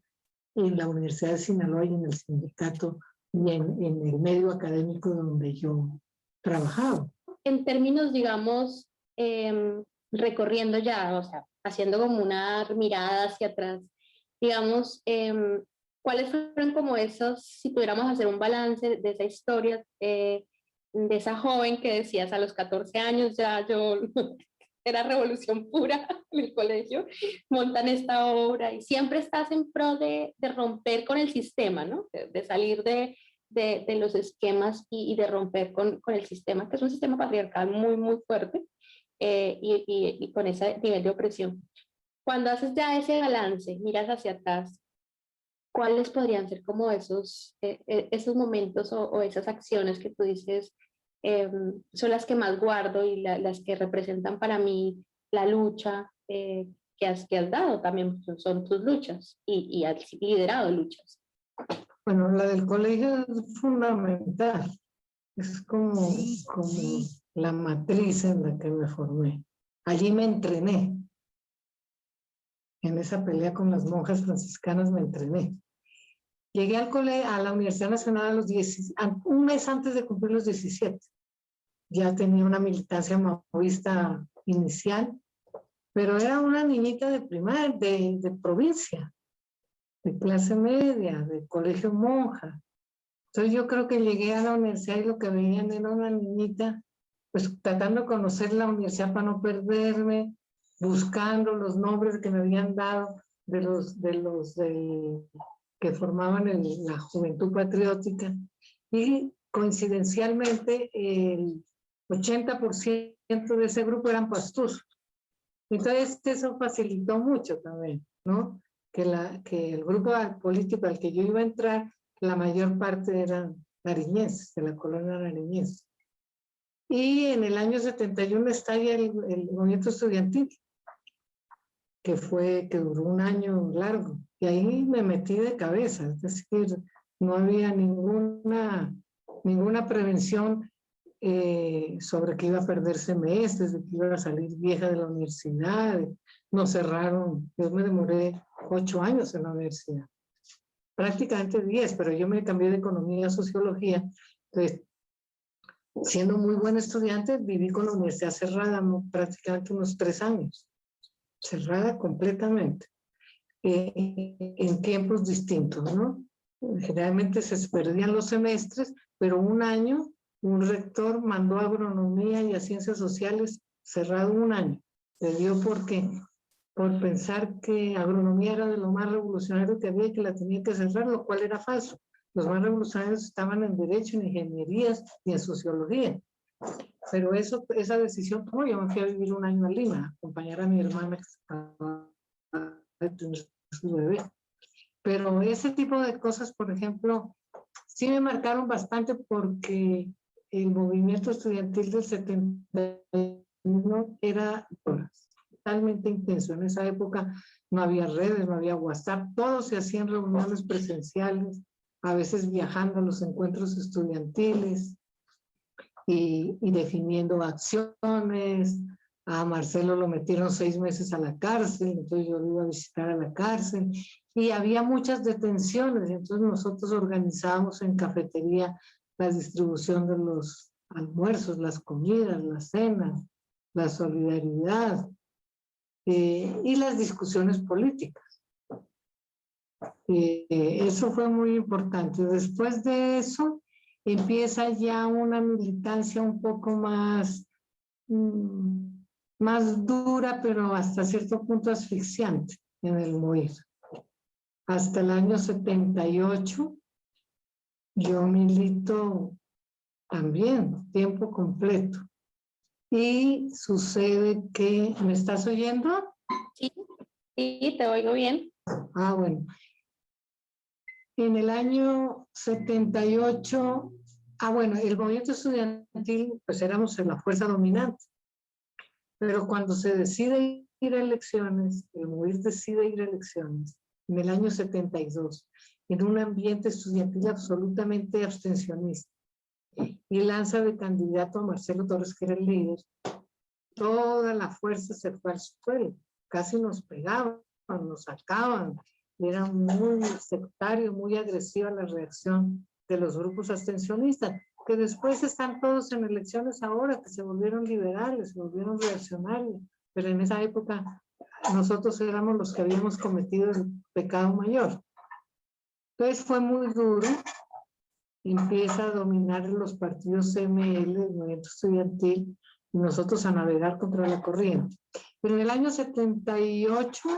en la Universidad de Sinaloa y en el sindicato y en el medio académico donde yo trabajaba. En términos, digamos, recorriendo ya, o sea, haciendo como una mirada hacia atrás, digamos, ¿cuáles fueron como esos, si pudiéramos hacer un balance de esa historia, de esa joven que decías a los 14 años ya yo era revolución pura en el colegio, montan esta obra y siempre estás en pro de romper con el sistema, ¿no? De salir de los esquemas y de romper con el sistema, que es un sistema patriarcal muy, muy fuerte y con ese nivel de opresión. Cuando haces ya ese balance, miras hacia atrás, ¿cuáles podrían ser como esos momentos o esas acciones que tú dices son las que más guardo y las que representan para mí la lucha que has dado también son tus luchas y has liderado luchas? Bueno, la del colegio es fundamental. Es como la matriz en la que me formé. Allí me entrené. En esa pelea con las monjas franciscanas me entrené. Llegué a la Universidad Nacional a los un mes antes de cumplir los 17. Ya tenía una militancia maoísta inicial, pero era una niñita de primaria, de provincia, de clase media, de colegio monja. Entonces yo creo que llegué a la universidad y lo que veían era una niñita, pues tratando de conocer la universidad para no perderme, buscando los nombres que me habían dado de los que formaban la Juventud Patriótica. Y coincidencialmente el 80% de ese grupo eran pastús. Entonces eso facilitó mucho también, ¿no? Que el grupo político al que yo iba a entrar, la mayor parte eran nariñenses, de la colonia nariñense. Y en el año 71 estalla el movimiento estudiantil, que duró un año largo. Y ahí me metí de cabeza, es decir, no había ninguna prevención sobre que iba a perder semestres, de que iba a salir vieja de la universidad. Nos cerraron, yo me demoré 8 años en la universidad. Prácticamente 10, pero yo me cambié de economía a sociología. Entonces, siendo muy buen estudiante, viví con la universidad cerrada prácticamente unos 3 años. Cerrada completamente. En tiempos distintos, ¿no? Generalmente se perdían los semestres, pero un año, un rector mandó a agronomía y a ciencias sociales cerrado un año. Le dio por pensar que agronomía era de lo más revolucionario que había y que la tenía que cerrar, lo cual era falso. Los más revolucionarios estaban en derecho, en ingenierías y en sociología. Pero esa decisión tomó. Yo me fui a vivir un año a Lima, a acompañar a mi hermana que estaba de tener su bebé. Pero ese tipo de cosas, por ejemplo, sí me marcaron bastante porque el movimiento estudiantil del 71 era totalmente intenso. En esa época no había redes, no había WhatsApp, todo se hacía en reuniones presenciales, a veces viajando a los encuentros estudiantiles y definiendo acciones. A Marcelo lo metieron 6 meses a la cárcel, entonces yo lo iba a visitar a la cárcel y había muchas detenciones, entonces nosotros organizábamos en cafetería la distribución de los almuerzos, las comidas, las cenas, la solidaridad y las discusiones políticas. Eso fue muy importante. Después de eso, empieza ya una militancia un poco más, más dura, pero hasta cierto punto asfixiante en el MOIR. Hasta el año 78, yo milito también, tiempo completo. Y sucede que, ¿me estás oyendo? Sí, sí, te oigo bien. Ah, bueno. En el año 78, bueno, el movimiento estudiantil, pues éramos en la fuerza dominante. Pero cuando se decide ir a elecciones, el MOVIR decide ir a elecciones, en el año 72, en un ambiente estudiantil absolutamente abstencionista, y lanza de candidato a Marcelo Torres, que era el líder, toda la fuerza se fue al suelo, casi nos pegaban, nos sacaban, era muy sectario, muy agresiva la reacción de los grupos abstencionistas, que después están todos en elecciones ahora, que se volvieron liberales, se volvieron reaccionarios, pero en esa época nosotros éramos los que habíamos cometido el pecado mayor. Entonces fue muy duro, empieza a dominar los partidos CML, el movimiento estudiantil, y nosotros a navegar contra la corriente. Pero en el año 78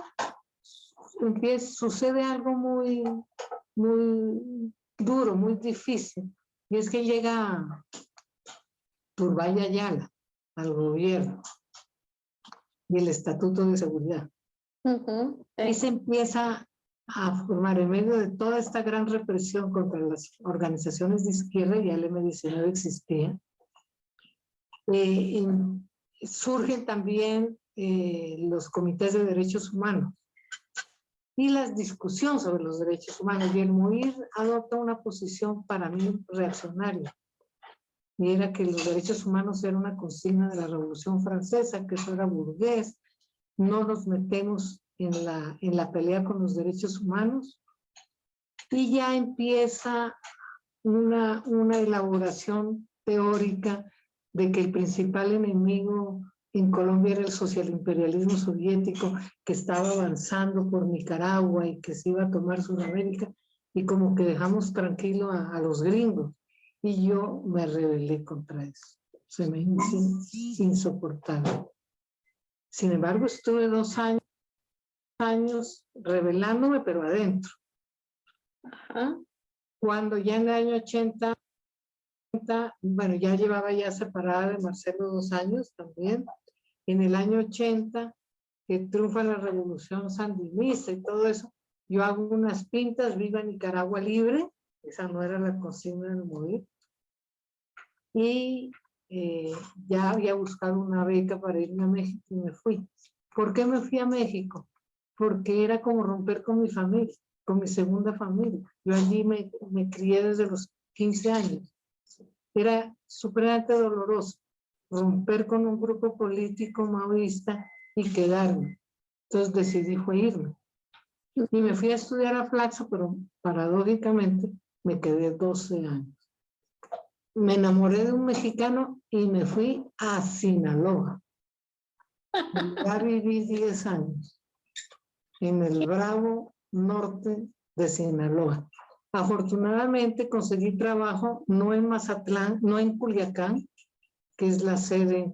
sucede algo muy duro, muy difícil, y es que llega Turbay Ayala al gobierno y el Estatuto de Seguridad. Y se empieza a formar en medio de toda esta gran represión contra las organizaciones de izquierda, ya el M19 existía, surgen también los comités de derechos humanos y las discusiones sobre los derechos humanos, y el MOIR adopta una posición para mí reaccionaria, y era que los derechos humanos eran una consigna de la Revolución Francesa, que eso era burgués, no nos metemos en la pelea con los derechos humanos, y ya empieza una elaboración teórica de que el principal enemigo en Colombia era el socialimperialismo soviético, que estaba avanzando por Nicaragua y que se iba a tomar Sudamérica, y como que dejamos tranquilo a los gringos, y yo me rebelé contra eso, se me hizo insoportable. Sin embargo, estuve 2 años rebelándome, pero adentro. Ajá. Cuando ya en el año 80, bueno, ya llevaba ya separada de Marcelo 2 años también, en el año 80, que triunfa la revolución sandinista y todo eso, yo hago unas pintas, viva Nicaragua libre, esa no era la consigna del MOVIR, y ya había buscado una beca para irme a México y me fui. ¿Por qué me fui a México? Porque era como romper con mi familia, con mi segunda familia. Yo allí me crié desde los 15 años. Era supremamente doloroso romper con un grupo político maoísta y quedarme. Entonces decidí irme. Y me fui a estudiar a Flaxo, pero paradójicamente me quedé 12 años. Me enamoré de un mexicano y me fui a Sinaloa. Ya viví 10 años en el bravo norte de Sinaloa. Afortunadamente conseguí trabajo no en Mazatlán, no en Culiacán, que es la sede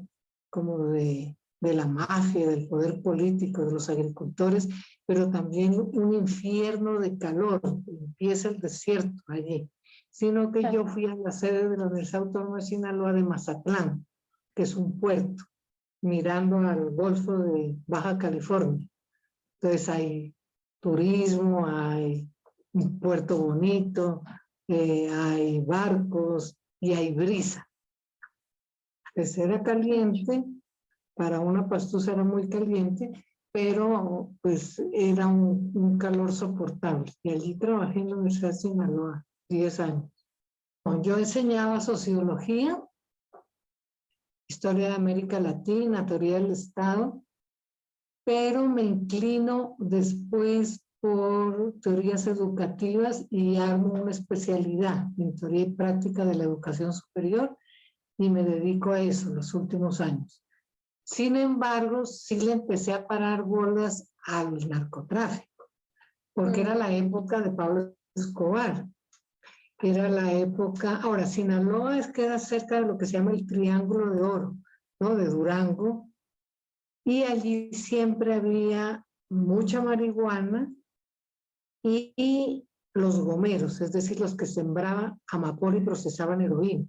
como de la mafia, del poder político, de los agricultores, pero también un infierno de calor, empieza el desierto allí, sino que yo fui a la sede de la Universidad Autónoma de Sinaloa de Mazatlán, que es un puerto, mirando al Golfo de Baja California. Entonces hay turismo, hay un puerto bonito, hay barcos y hay brisa. Pues era caliente, para una pastusa era muy caliente, pero pues era un calor soportable. Y allí trabajé en la Universidad de Sinaloa 10 años. Yo enseñaba sociología, historia de América Latina, teoría del Estado, pero me inclino después por teorías educativas y hago una especialidad en teoría y práctica de la educación superior y me dedico a eso los últimos años. Sin embargo, sí le empecé a parar bolas al narcotráfico, porque era la época de Pablo Escobar. Era la época, ahora Sinaloa es que era cerca de lo que se llama el Triángulo de Oro, ¿no? De Durango, y allí siempre había mucha marihuana y los gomeros, es decir, los que sembraban amapola y procesaban heroína.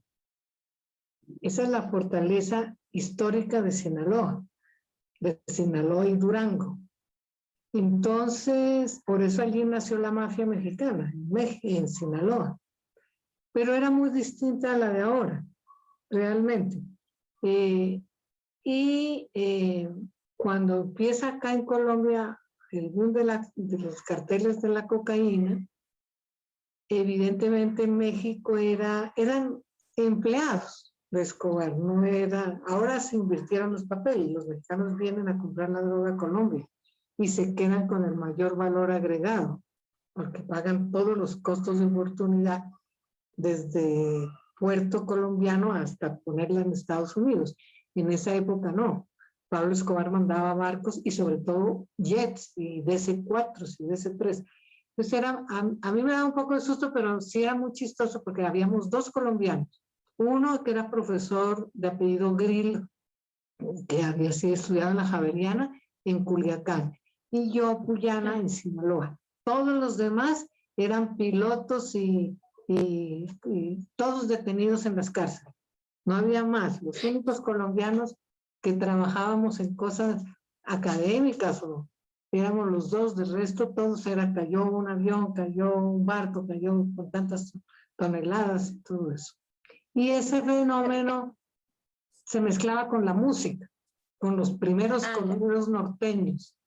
Esa es la fortaleza histórica de Sinaloa y Durango. Entonces, por eso allí nació la mafia mexicana, en Sinaloa. Pero era muy distinta a la de ahora, realmente. Cuando empieza acá en Colombia el boom de los carteles de la cocaína, evidentemente en México eran empleados de Escobar, no era, ahora se invirtieron los papeles, los mexicanos vienen a comprar la droga a Colombia y se quedan con el mayor valor agregado, porque pagan todos los costos de oportunidad desde puerto colombiano hasta ponerla en Estados Unidos. En esa época no. Pablo Escobar mandaba barcos y sobre todo jets y DC-4 y DC-3. Entonces a mí me daba un poco de susto, pero sí era muy chistoso porque habíamos dos colombianos. Uno que era profesor de apellido Grillo, que había sido estudiado en la Javeriana en Culiacán, y yo, Puyana, en Sinaloa. Todos los demás eran pilotos y todos detenidos en las cárceles. No había más. Los únicos colombianos que trabajábamos en cosas académicas o éramos los dos, del resto todos cayó un avión, cayó un barco, cayó con tantas toneladas y todo eso. Y ese fenómeno se mezclaba con la música, con los primeros corridos norteños,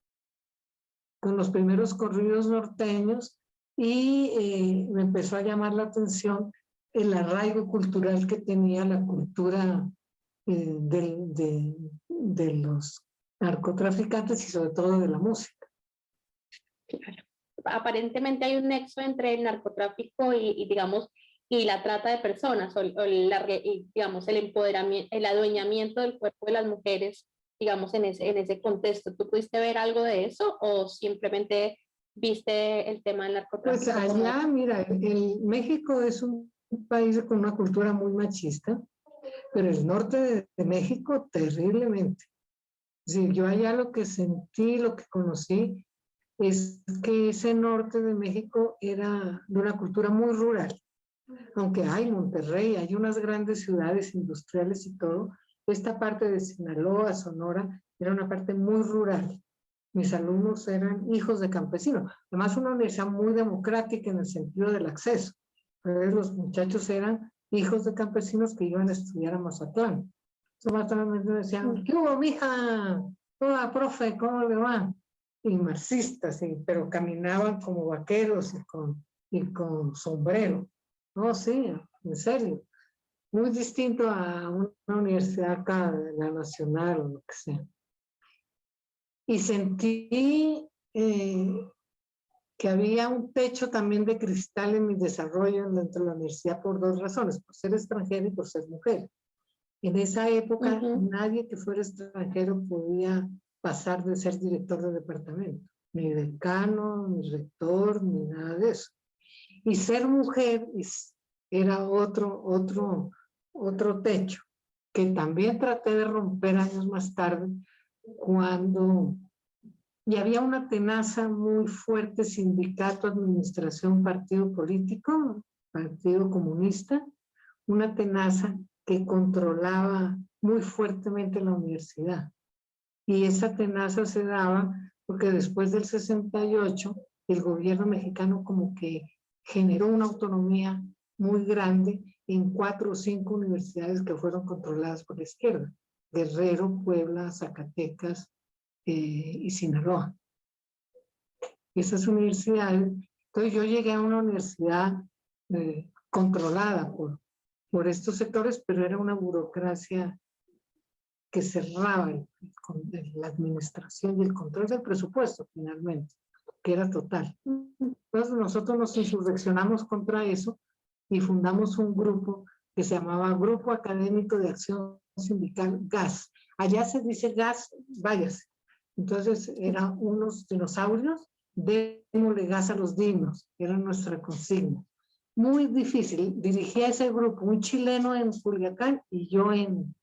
y me empezó a llamar la atención el arraigo cultural que tenía la cultura de los narcotraficantes y sobre todo de la música. Claro. Aparentemente hay un nexo entre el narcotráfico digamos, y la trata de personas, digamos, el empoderamiento, el adueñamiento del cuerpo de las mujeres, digamos, en ese contexto. ¿Tú pudiste ver algo de eso o simplemente viste el tema del narcotráfico? Pues allá, mira, México es un país con una cultura muy machista, pero el norte de México terriblemente. Sí, yo allá lo que sentí, lo que conocí, es que ese norte de México era de una cultura muy rural. Aunque hay Monterrey, hay unas grandes ciudades industriales y todo, esta parte de Sinaloa, Sonora, era una parte muy rural. Mis alumnos eran hijos de campesinos. Además, una universidad muy democrática en el sentido del acceso. Entonces, los muchachos eran hijos de campesinos que iban a estudiar a Mazatlán. Entonces, me decían, ¿qué hubo, mija? Hola, profe, ¿cómo le va? Y marxistas, pero caminaban como vaqueros y con sombrero. No, sí, en serio. Muy distinto a una universidad acá, la nacional o lo que sea. Y sentí que había un techo también de cristal en mi desarrollo dentro de la universidad por dos razones, por ser extranjera y por ser mujer. En esa época nadie que fuera extranjero podía pasar de ser director de departamento, ni decano, ni rector, ni nada de eso. Y ser mujer era otro techo, que también traté de romper años más tarde, y había una tenaza muy fuerte, sindicato, administración, partido político, partido comunista, una tenaza que controlaba muy fuertemente la universidad. Y esa tenaza se daba porque después del 68, el gobierno mexicano como que generó una autonomía muy grande en 4 o 5 universidades que fueron controladas por la izquierda. Guerrero, Puebla, Zacatecas y Sinaloa. Esas universidades, entonces yo llegué a una universidad controlada por estos sectores, pero era una burocracia que cerraba la administración y el control del presupuesto finalmente, que era total. Entonces nosotros nos insurreccionamos contra eso y fundamos un grupo que se llamaba Grupo Académico de Acción Sindical GAS. Allá se dice GAS, váyase. Entonces eran unos dinosaurios, démosle gas a los dignos, era nuestra consigna. muy difícil. Dirigía ese grupo, un chileno en Culiacán y yo en...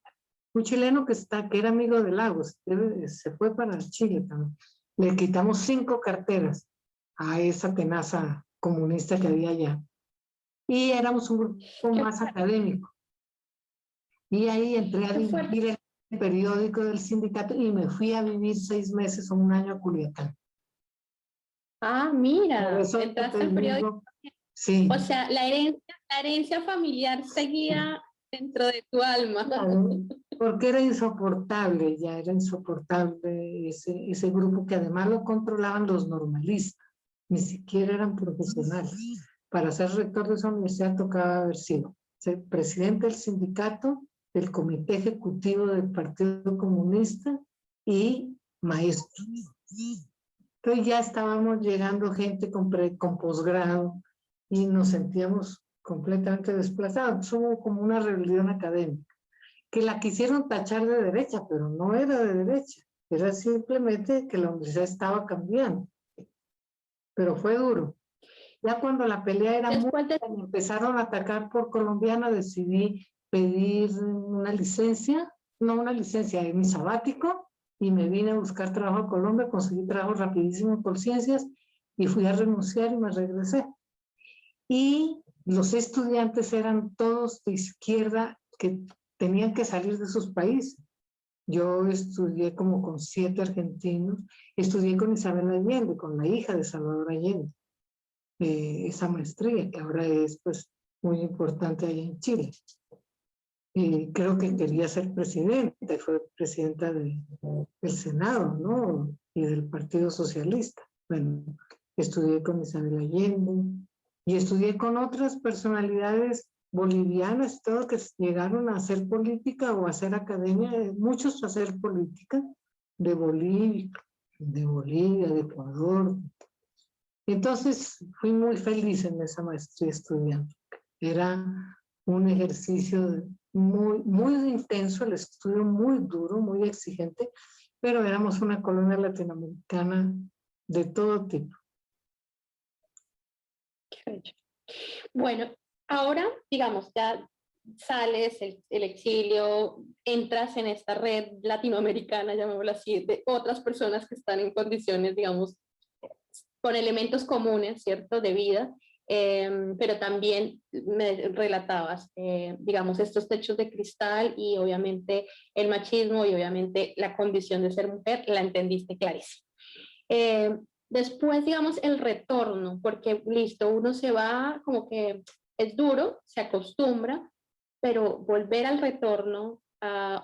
Un chileno que era amigo de Lagos, se fue para Chile también. Le quitamos 5 carteras a esa tenaza comunista que había allá. Y éramos un grupo más académico. Y ahí entré a dirigir el periódico del sindicato y me fui a vivir 6 meses o un año a Culiacán. Ah, Por mira, eso entraste te al periódico. digo, sí. O sea, la herencia familiar seguía dentro de tu alma. Porque era insoportable, ya era insoportable ese grupo que además lo controlaban los normalistas, ni siquiera eran profesionales. Para ser rector de esa universidad tocaba haber sido presidente del sindicato, del comité ejecutivo del Partido Comunista y maestro. Entonces ya estábamos llegando gente con posgrado y nos sentíamos completamente desplazados. Hubo como una rebelión académica, que la quisieron tachar de derecha, pero no era de derecha. Era simplemente que la universidad estaba cambiando. Pero fue duro. Ya cuando la pelea era muy... me empezaron a atacar por colombiana, decidí pedir una licencia, no una licencia, mi sabático, y me vine a buscar trabajo a Colombia, conseguí trabajo rapidísimo en Colciencias y fui a renunciar y me regresé. Y los estudiantes eran todos de izquierda que tenían que salir de sus países. Yo estudié como con 7 argentinos, estudié con Isabel Allende, con la hija de Salvador Allende, esa maestría que ahora es pues muy importante ahí en Chile. Creo que quería ser presidenta, fue presidenta del Senado, ¿no? Y del Partido Socialista. Bueno, estudié con Isabel Allende y estudié con otras personalidades bolivianas, todo que llegaron a hacer política o a hacer academia, muchos a hacer política, de Bolivia, de Ecuador. Entonces fui muy feliz en esa maestría estudiando. Era un ejercicio muy intenso, el estudio muy duro, muy exigente, pero éramos una colonia latinoamericana de todo tipo. Bueno, ahora, digamos, ya sales el exilio, entras en esta red latinoamericana, llamémoslo así, de otras personas que están en condiciones, digamos, con elementos comunes, ¿cierto?, de vida, pero también me relatabas, digamos, estos techos de cristal y obviamente el machismo y obviamente la condición de ser mujer, la entendiste clarísimo. Después, digamos, el retorno, porque listo, uno se va, como que es duro, se acostumbra, pero volver al retorno,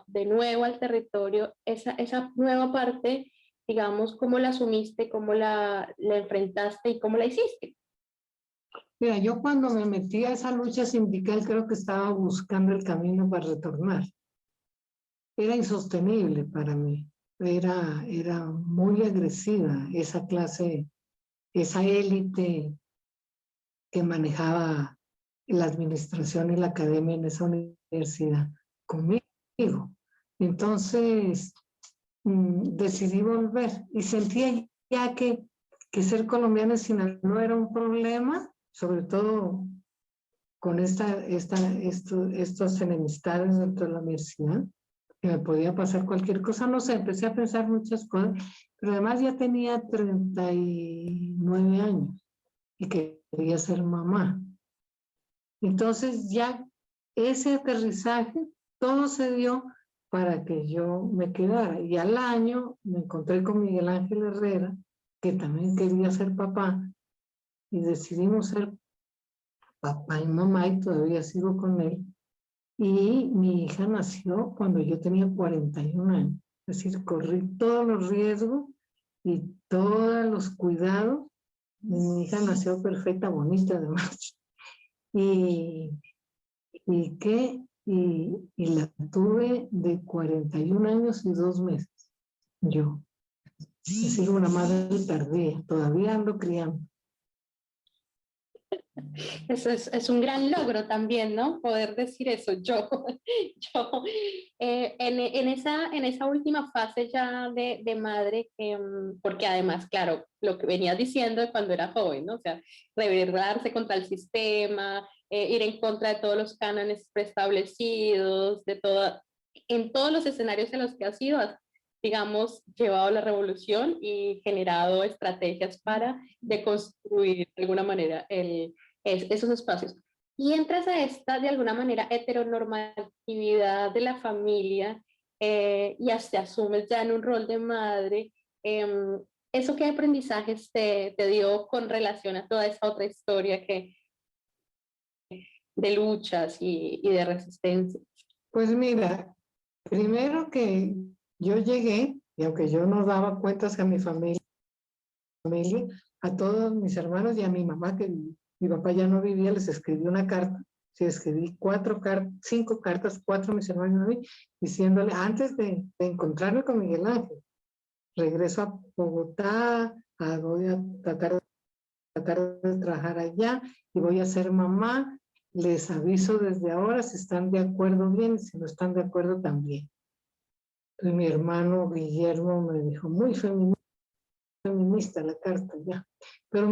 de nuevo al territorio, esa nueva parte, digamos, ¿cómo la asumiste, cómo la enfrentaste y cómo la hiciste? Mira, yo cuando me metí a esa lucha sindical creo que estaba buscando el camino para retornar. Era insostenible para mí. Era muy agresiva esa clase, esa élite que manejaba la administración y la academia en esa universidad conmigo. Entonces decidí volver y sentía ya que ser colombiana en Sinaloa era un problema, sobre todo con estas enemistades dentro de la universidad, que me podía pasar cualquier cosa, no sé, empecé a pensar muchas cosas, pero además ya tenía 39 años y quería ser mamá. Entonces ya ese aterrizaje, todo se dio para que yo me quedara. Y al año me encontré con Miguel Ángel Herrera, que también quería ser papá, y decidimos ser papá y mamá, y todavía sigo con él. Y mi hija nació cuando yo tenía 41 años. Es decir, corrí todos los riesgos y todos los cuidados. Mi hija nació perfecta, bonita además. Y la tuve de 41 años y 2 meses. Yo. Es decir, una madre tardía. Todavía ando criando. Eso es un gran logro también, ¿no? Poder decir eso, yo, en esa última fase ya de madre, porque además, claro, lo que venías diciendo de cuando era joven, ¿no? O sea, rebelarse contra el sistema, ir en contra de todos los cánones preestablecidos, en todos los escenarios en los que has sido, has, digamos, llevado la revolución y generado estrategias para deconstruir de alguna manera esos espacios. Y entras a esta, de alguna manera, heteronormatividad de la familia y hasta asumes ya en un rol de madre. ¿Eso qué aprendizajes te dio con relación a toda esa otra historia de luchas y de resistencia? Pues mira, primero que yo llegué, y aunque yo no daba cuentas a mi familia, a todos mis hermanos y a mi mamá, que mi papá ya no vivía, les escribí una carta. Sí, escribí 5 cartas, 4 a mis hermanos y a mí, diciéndole, antes de encontrarme con Miguel Ángel, regreso a Bogotá, voy a tratar de trabajar allá y voy a ser mamá. Les aviso desde ahora si están de acuerdo bien, si no están de acuerdo también. Entonces mi hermano Guillermo me dijo, muy feminista la carta ya, pero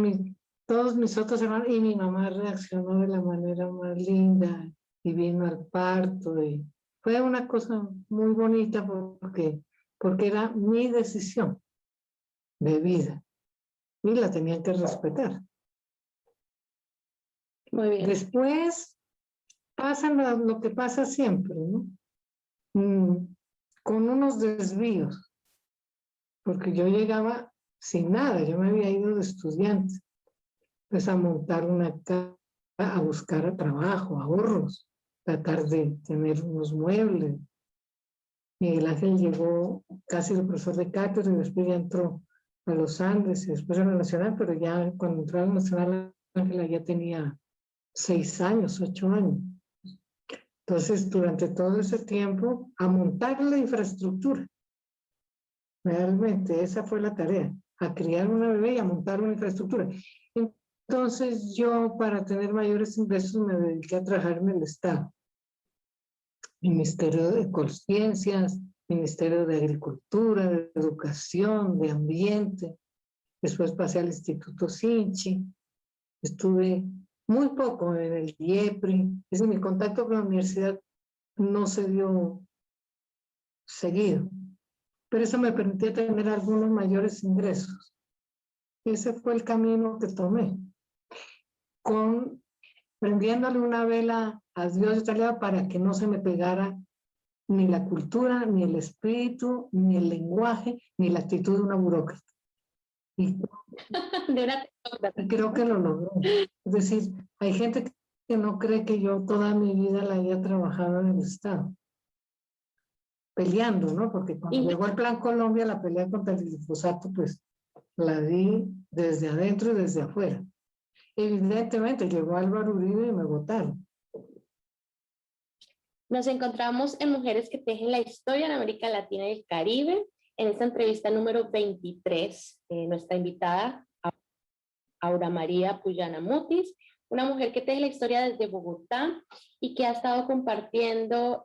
todos mis otros hermanos y mi mamá reaccionó de la manera más linda y vino al parto y fue una cosa muy bonita porque era mi decisión de vida y la tenían que respetar. Muy bien. Después pasa lo que pasa siempre, ¿no? Con unos desvíos, porque yo llegaba sin nada, yo me había ido de estudiante, pues a montar una casa, a buscar trabajo, ahorros, tratar de tener unos muebles. Miguel Ángel llegó casi de profesor de cátedra y después ya entró a los Andes y después a la Nacional, pero ya cuando entró a la Nacional, Ángela ya tenía 6 años, 8 años. Entonces, durante todo ese tiempo, a montar la infraestructura. Realmente esa fue la tarea, a criar una bebé y a montar una infraestructura. Entonces yo, para tener mayores ingresos, me dediqué a trabajar en el Estado. Ministerio de Ecociencias, Ministerio de Agricultura, de Educación, de Ambiente. Después pasé al Instituto Sinchi. Estuve muy poco en el IEPRI. Es decir, mi contacto con la universidad no se dio seguido. Pero eso me permitió tener algunos mayores ingresos. Ese fue el camino que tomé. Prendiéndole una vela a Dios italiano para que no se me pegara ni la cultura, ni el espíritu, ni el lenguaje, ni la actitud de una burócrata. Y creo que lo logré. Es decir, hay gente que no cree que yo toda mi vida la haya trabajado en el Estado. Peleando, ¿no? Porque cuando llegó el Plan Colombia, la pelea contra el glifosato, pues la di desde adentro y desde afuera. Evidentemente llegó Álvaro Uribe y me votaron. Nos encontramos en Mujeres que Tejen la Historia en América Latina y el Caribe, en esta entrevista número 23. Nuestra invitada, Aura María Puyana Mutis, una mujer que teje la historia desde Bogotá y que ha estado compartiendo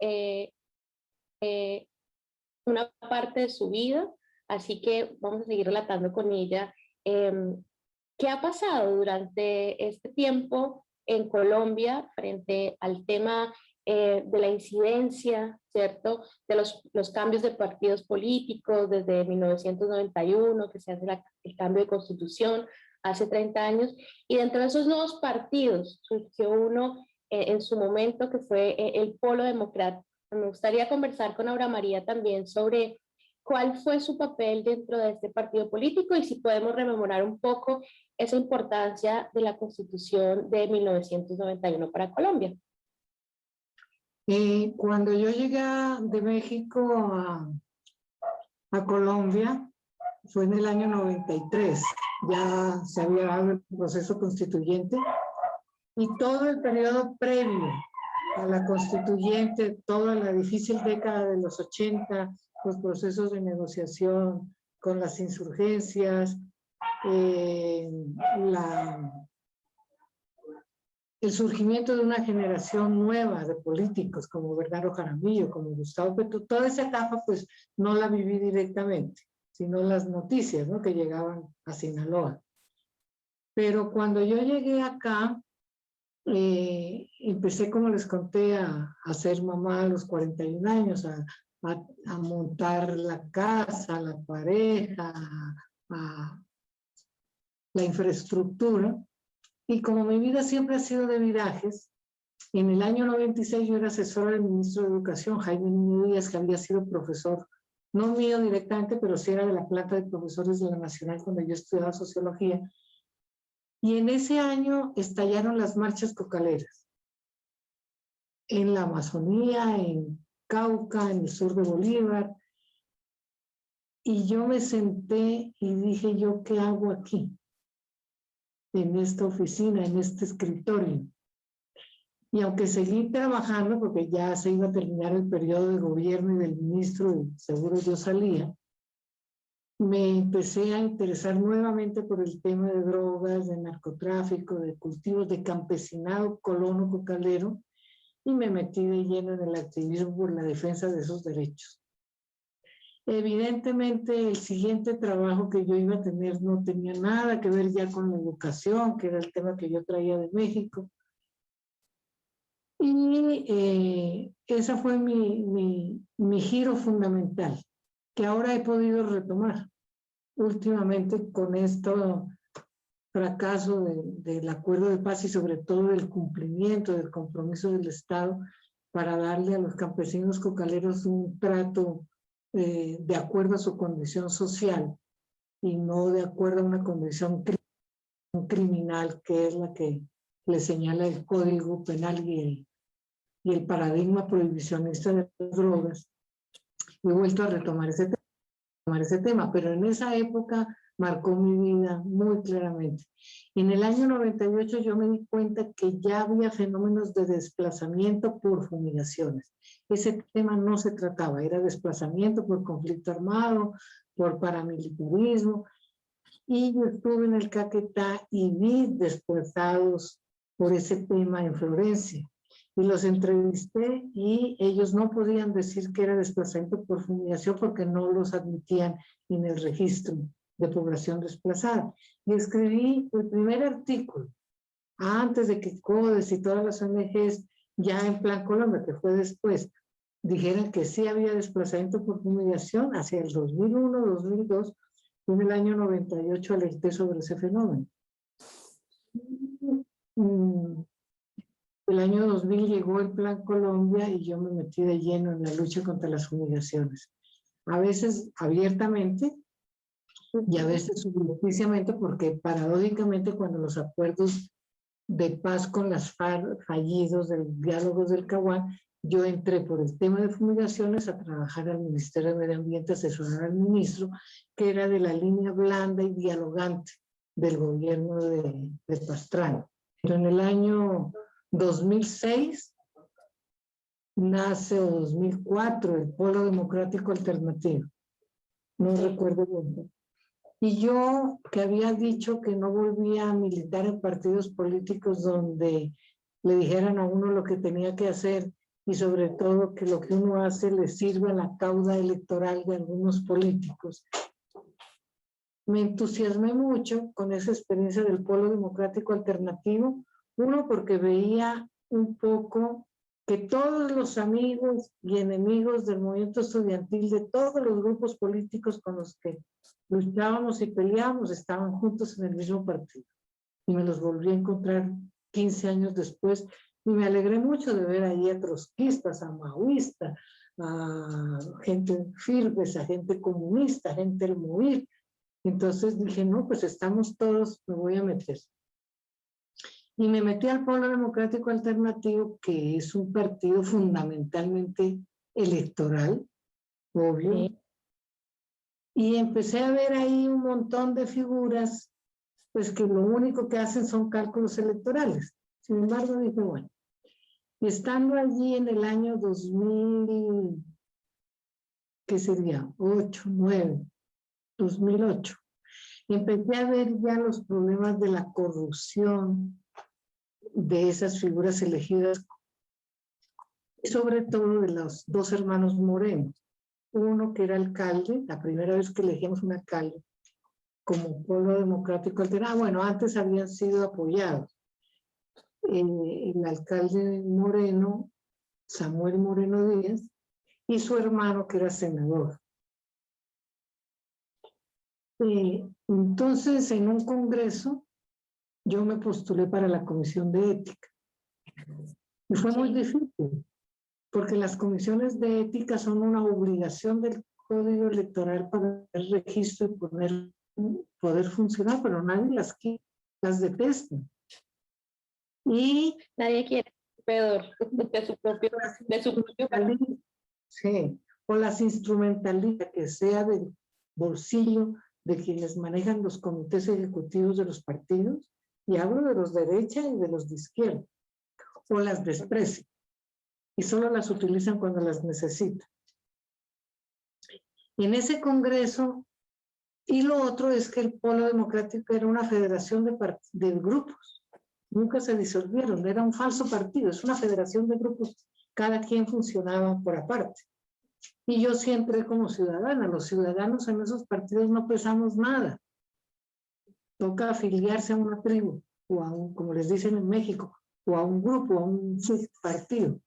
una parte de su vida, así que vamos a seguir relatando con ella qué ha pasado durante este tiempo en Colombia frente al tema de la incidencia, ¿cierto?, de los cambios de partidos políticos desde 1991, que se hace el cambio de constitución hace 30 años, y dentro de esos nuevos partidos surgió uno en su momento que fue el Polo Democrático. Me gustaría conversar con Aura María también sobre cuál fue su papel dentro de este partido político y si podemos rememorar un poco esa importancia de la Constitución de 1991 para Colombia. Cuando yo llegué de México a Colombia, fue en el año 93, ya se había dado el proceso constituyente y todo el periodo previo a la constituyente, toda la difícil década de los 80, los procesos de negociación con las insurgencias, el surgimiento de una generación nueva de políticos como Bernardo Jaramillo, como Gustavo Petro, toda esa etapa pues no la viví directamente, sino las noticias, ¿no?, que llegaban a Sinaloa. Pero cuando yo llegué acá, empecé, como les conté, a ser mamá a los 41 años, a montar la casa, la pareja, la infraestructura. Y como mi vida siempre ha sido de virajes, en el año 96 yo era asesora del ministro de Educación, Jaime Niño Díaz, que había sido profesor, no mío directamente, pero sí era de la planta de profesores de la Nacional cuando yo estudiaba sociología. Y en ese año estallaron las marchas cocaleras en la Amazonía, en Cauca, en el sur de Bolívar. Y yo me senté y dije, ¿yo qué hago aquí? En esta oficina, en este escritorio. Y aunque seguí trabajando, porque ya se iba a terminar el periodo de gobierno y del ministro, y seguro yo salía, me empecé a interesar nuevamente por el tema de drogas, de narcotráfico, de cultivos, de campesinado colono cocalero, y me metí de lleno en el activismo por la defensa de esos derechos. Evidentemente, el siguiente trabajo que yo iba a tener no tenía nada que ver ya con la educación, que era el tema que yo traía de México. Y esa fue mi giro fundamental, que ahora he podido retomar últimamente con esto fracaso del acuerdo de paz y sobre todo el cumplimiento del compromiso del Estado para darle a los campesinos cocaleros un trato de acuerdo a su condición social y no de acuerdo a una condición criminal, que es la que le señala el Código Penal y el paradigma prohibicionista de las drogas. He vuelto a retomar ese tema, pero en esa época marcó mi vida muy claramente. En el año 98 yo me di cuenta que ya había fenómenos de desplazamiento por fumigaciones. Ese tema no se trataba, era desplazamiento por conflicto armado, por paramilitarismo, y yo estuve en el Caquetá y vi desplazados por ese tema en Florencia. Y los entrevisté y ellos no podían decir que era desplazamiento por fumigación porque no los admitían en el registro de población desplazada. Y escribí el primer artículo antes de que CODES y todas las ONGs, ya en Plan Colombia, que fue después, dijeran que sí había desplazamiento por fumigación hacia el 2001, 2002, y en el año 98 alerté sobre ese fenómeno. El año 2000 llegó el Plan Colombia y yo me metí de lleno en la lucha contra las fumigaciones. A veces abiertamente y a veces subrepticiamente, porque paradójicamente cuando los acuerdos de paz con las FARC fallidos del diálogos del Caguán, yo entré por el tema de fumigaciones a trabajar al Ministerio de Medio Ambiente, asesorar al ministro, que era de la línea blanda y dialogante del gobierno de Pastrana. Pero en el año 2006 nace, o 2004, el Polo Democrático Alternativo. No recuerdo bien. Y yo, que había dicho que no volvía a militar en partidos políticos donde le dijeran a uno lo que tenía que hacer y sobre todo que lo que uno hace le sirva a la cauda electoral de algunos políticos, me entusiasmé mucho con esa experiencia del Polo Democrático Alternativo. Uno, porque veía un poco que todos los amigos y enemigos del movimiento estudiantil, de todos los grupos políticos con los que luchábamos y peleábamos, estaban juntos en el mismo partido. Y me los volví a encontrar 15 años después, y me alegré mucho de ver ahí a trotskistas, a maoístas, a gente firmes, a gente comunista, a gente del MOVIR. Entonces dije, no, pues estamos todos, me voy a meter. Y me metí al Polo Democrático Alternativo, que es un partido fundamentalmente electoral, obvio. Sí. Y empecé a ver ahí un montón de figuras, pues que lo único que hacen son cálculos electorales. Sin embargo, dije, bueno, y estando allí en el año 2000, ¿qué sería? 8, 9, 2008. Empecé a ver ya los problemas de la corrupción de esas figuras elegidas, y sobre todo de los dos hermanos Moreno. Uno que era alcalde, la primera vez que elegimos un alcalde, como Polo Democrático Alterado. Bueno, antes habían sido apoyados. El alcalde Moreno, Samuel Moreno Díaz, y su hermano que era senador. Entonces, en un congreso, yo me postulé para la comisión de ética. Y fue muy difícil, porque las comisiones de ética son una obligación del Código Electoral para el registro y poder funcionar, pero nadie las detesta. Y Nadie quiere ser peor de su propio partido. sí, o las instrumentalistas que sea del bolsillo de quienes manejan los comités ejecutivos de los partidos, y hablo de los de derecha y de los de izquierda, o las desprecian y solo las utilizan cuando las necesitan. En ese congreso, y lo otro es que el Polo Democrático era una federación de grupos, nunca se disolvieron, era un falso partido, es una federación de grupos, cada quien funcionaba por aparte. Y yo sí entré como ciudadana. Los ciudadanos en esos partidos no pesamos nada. Toca afiliarse a una tribu, o a un, como les dicen en México, o a un grupo, a un subpartido.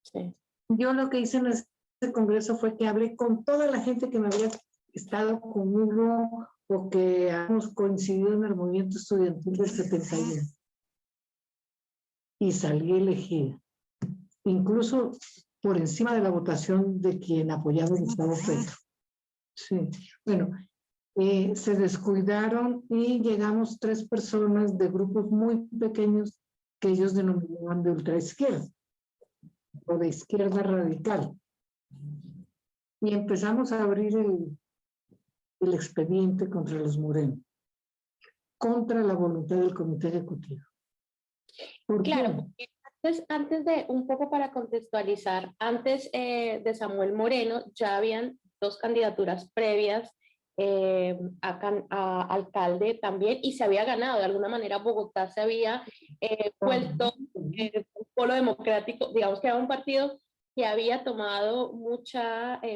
Sí. Yo lo que hice en ese congreso fue que hablé con toda la gente que me había estado conmigo o que hemos coincidido en el movimiento estudiantil del 71. Y salí elegida. Incluso por encima de la votación de quien apoyaba a Gustavo Petro. Sí, bueno, se descuidaron y llegamos 3 personas de grupos muy pequeños que ellos denominaban de ultraizquierda o de izquierda radical. Y empezamos a abrir el expediente contra los Moreno, contra la voluntad del comité ejecutivo. ¿Por Claro, qué? porque antes de, un poco para contextualizar, antes de Samuel Moreno ya habían 2 candidaturas previas a alcalde también, y se había ganado. De alguna manera Bogotá se había vuelto un polo democrático, digamos que era un partido que había tomado mucho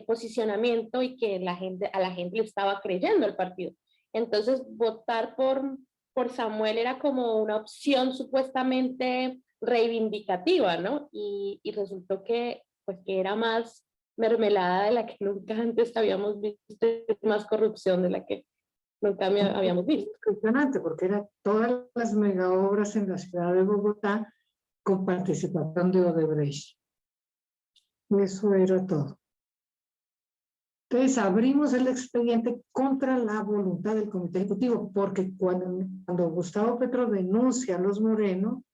posicionamiento y que a la gente le estaba creyendo el partido. Entonces votar por Samuel era como una opción supuestamente reivindicativa, ¿no? Y resultó que, pues, que era más mermelada de la que nunca antes habíamos visto, más corrupción de la que nunca habíamos visto. Impresionante, porque eran todas las mega obras en la ciudad de Bogotá con participación de Odebrecht. Eso era todo. Entonces abrimos el expediente contra la voluntad del comité ejecutivo, porque cuando Gustavo Petro denuncia a los Moreno,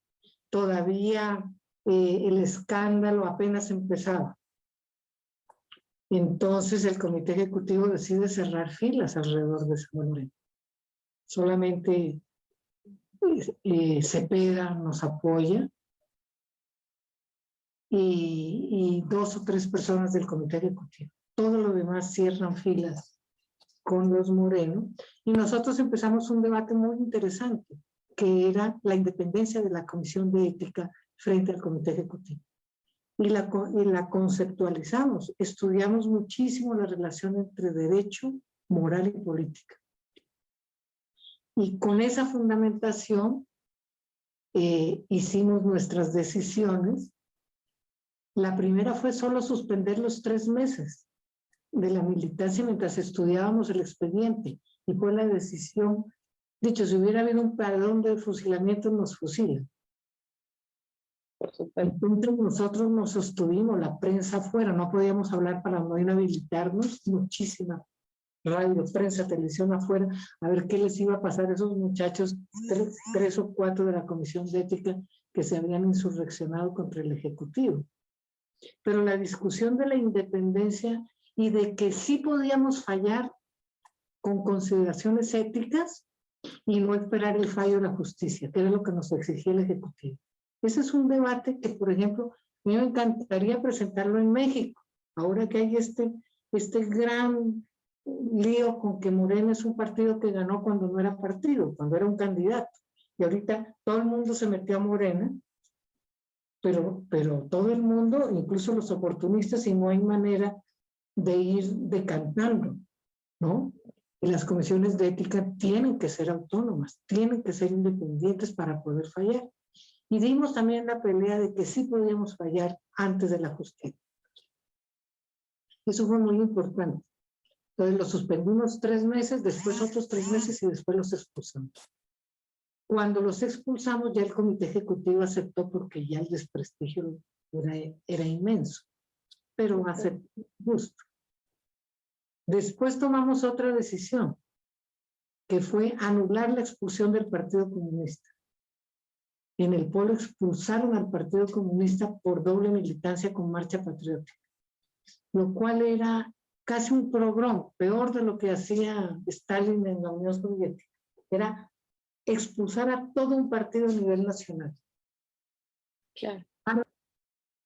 todavía el escándalo apenas empezaba. Entonces el comité ejecutivo decide cerrar filas alrededor de Samuel Moreno. Solamente Cepeda nos apoya y 2 o 3 personas del comité ejecutivo. Todo lo demás cierran filas con los Moreno, y nosotros empezamos un debate muy interesante, que era la independencia de la Comisión de Ética frente al comité ejecutivo. Y la conceptualizamos, estudiamos muchísimo la relación entre derecho, moral y política. Y con esa fundamentación hicimos nuestras decisiones. La primera fue solo suspender los 3 meses de la militancia mientras estudiábamos el expediente, y fue la decisión. Dicho, si hubiera habido un padrón de fusilamiento, nos fusilan. Por supuesto. Entonces nosotros nos sostuvimos, la prensa afuera, no podíamos hablar para no inhabilitarnos, muchísima radio, prensa, televisión afuera, a ver qué les iba a pasar a esos muchachos, 3 o 4 de la Comisión de Ética que se habían insurreccionado contra el Ejecutivo. Pero la discusión de la independencia y de que sí podíamos fallar con consideraciones éticas y no esperar el fallo de la justicia, que era lo que nos exigía el Ejecutivo. Ese es un debate que, por ejemplo, a mí me encantaría presentarlo en México, ahora que hay este gran lío con que Morena es un partido que ganó cuando no era partido, cuando era un candidato. Y ahorita todo el mundo se metió a Morena, pero todo el mundo, incluso los oportunistas, y no hay manera de ir decantando, ¿no? Y las comisiones de ética tienen que ser autónomas, tienen que ser independientes para poder fallar. Y dimos también la pelea de que sí podíamos fallar antes de la justicia. Eso fue muy importante. Entonces los suspendimos 3 meses, después otros 3 meses y después los expulsamos. Cuando los expulsamos ya el comité ejecutivo aceptó porque ya el desprestigio era inmenso, pero aceptó justo. Después tomamos otra decisión, que fue anular la expulsión del Partido Comunista. En el Polo expulsaron al Partido Comunista por doble militancia con Marcha Patriótica, lo cual era casi un pogrom, peor de lo que hacía Stalin en la Unión Soviética. Era expulsar a todo un partido a nivel nacional. Claro.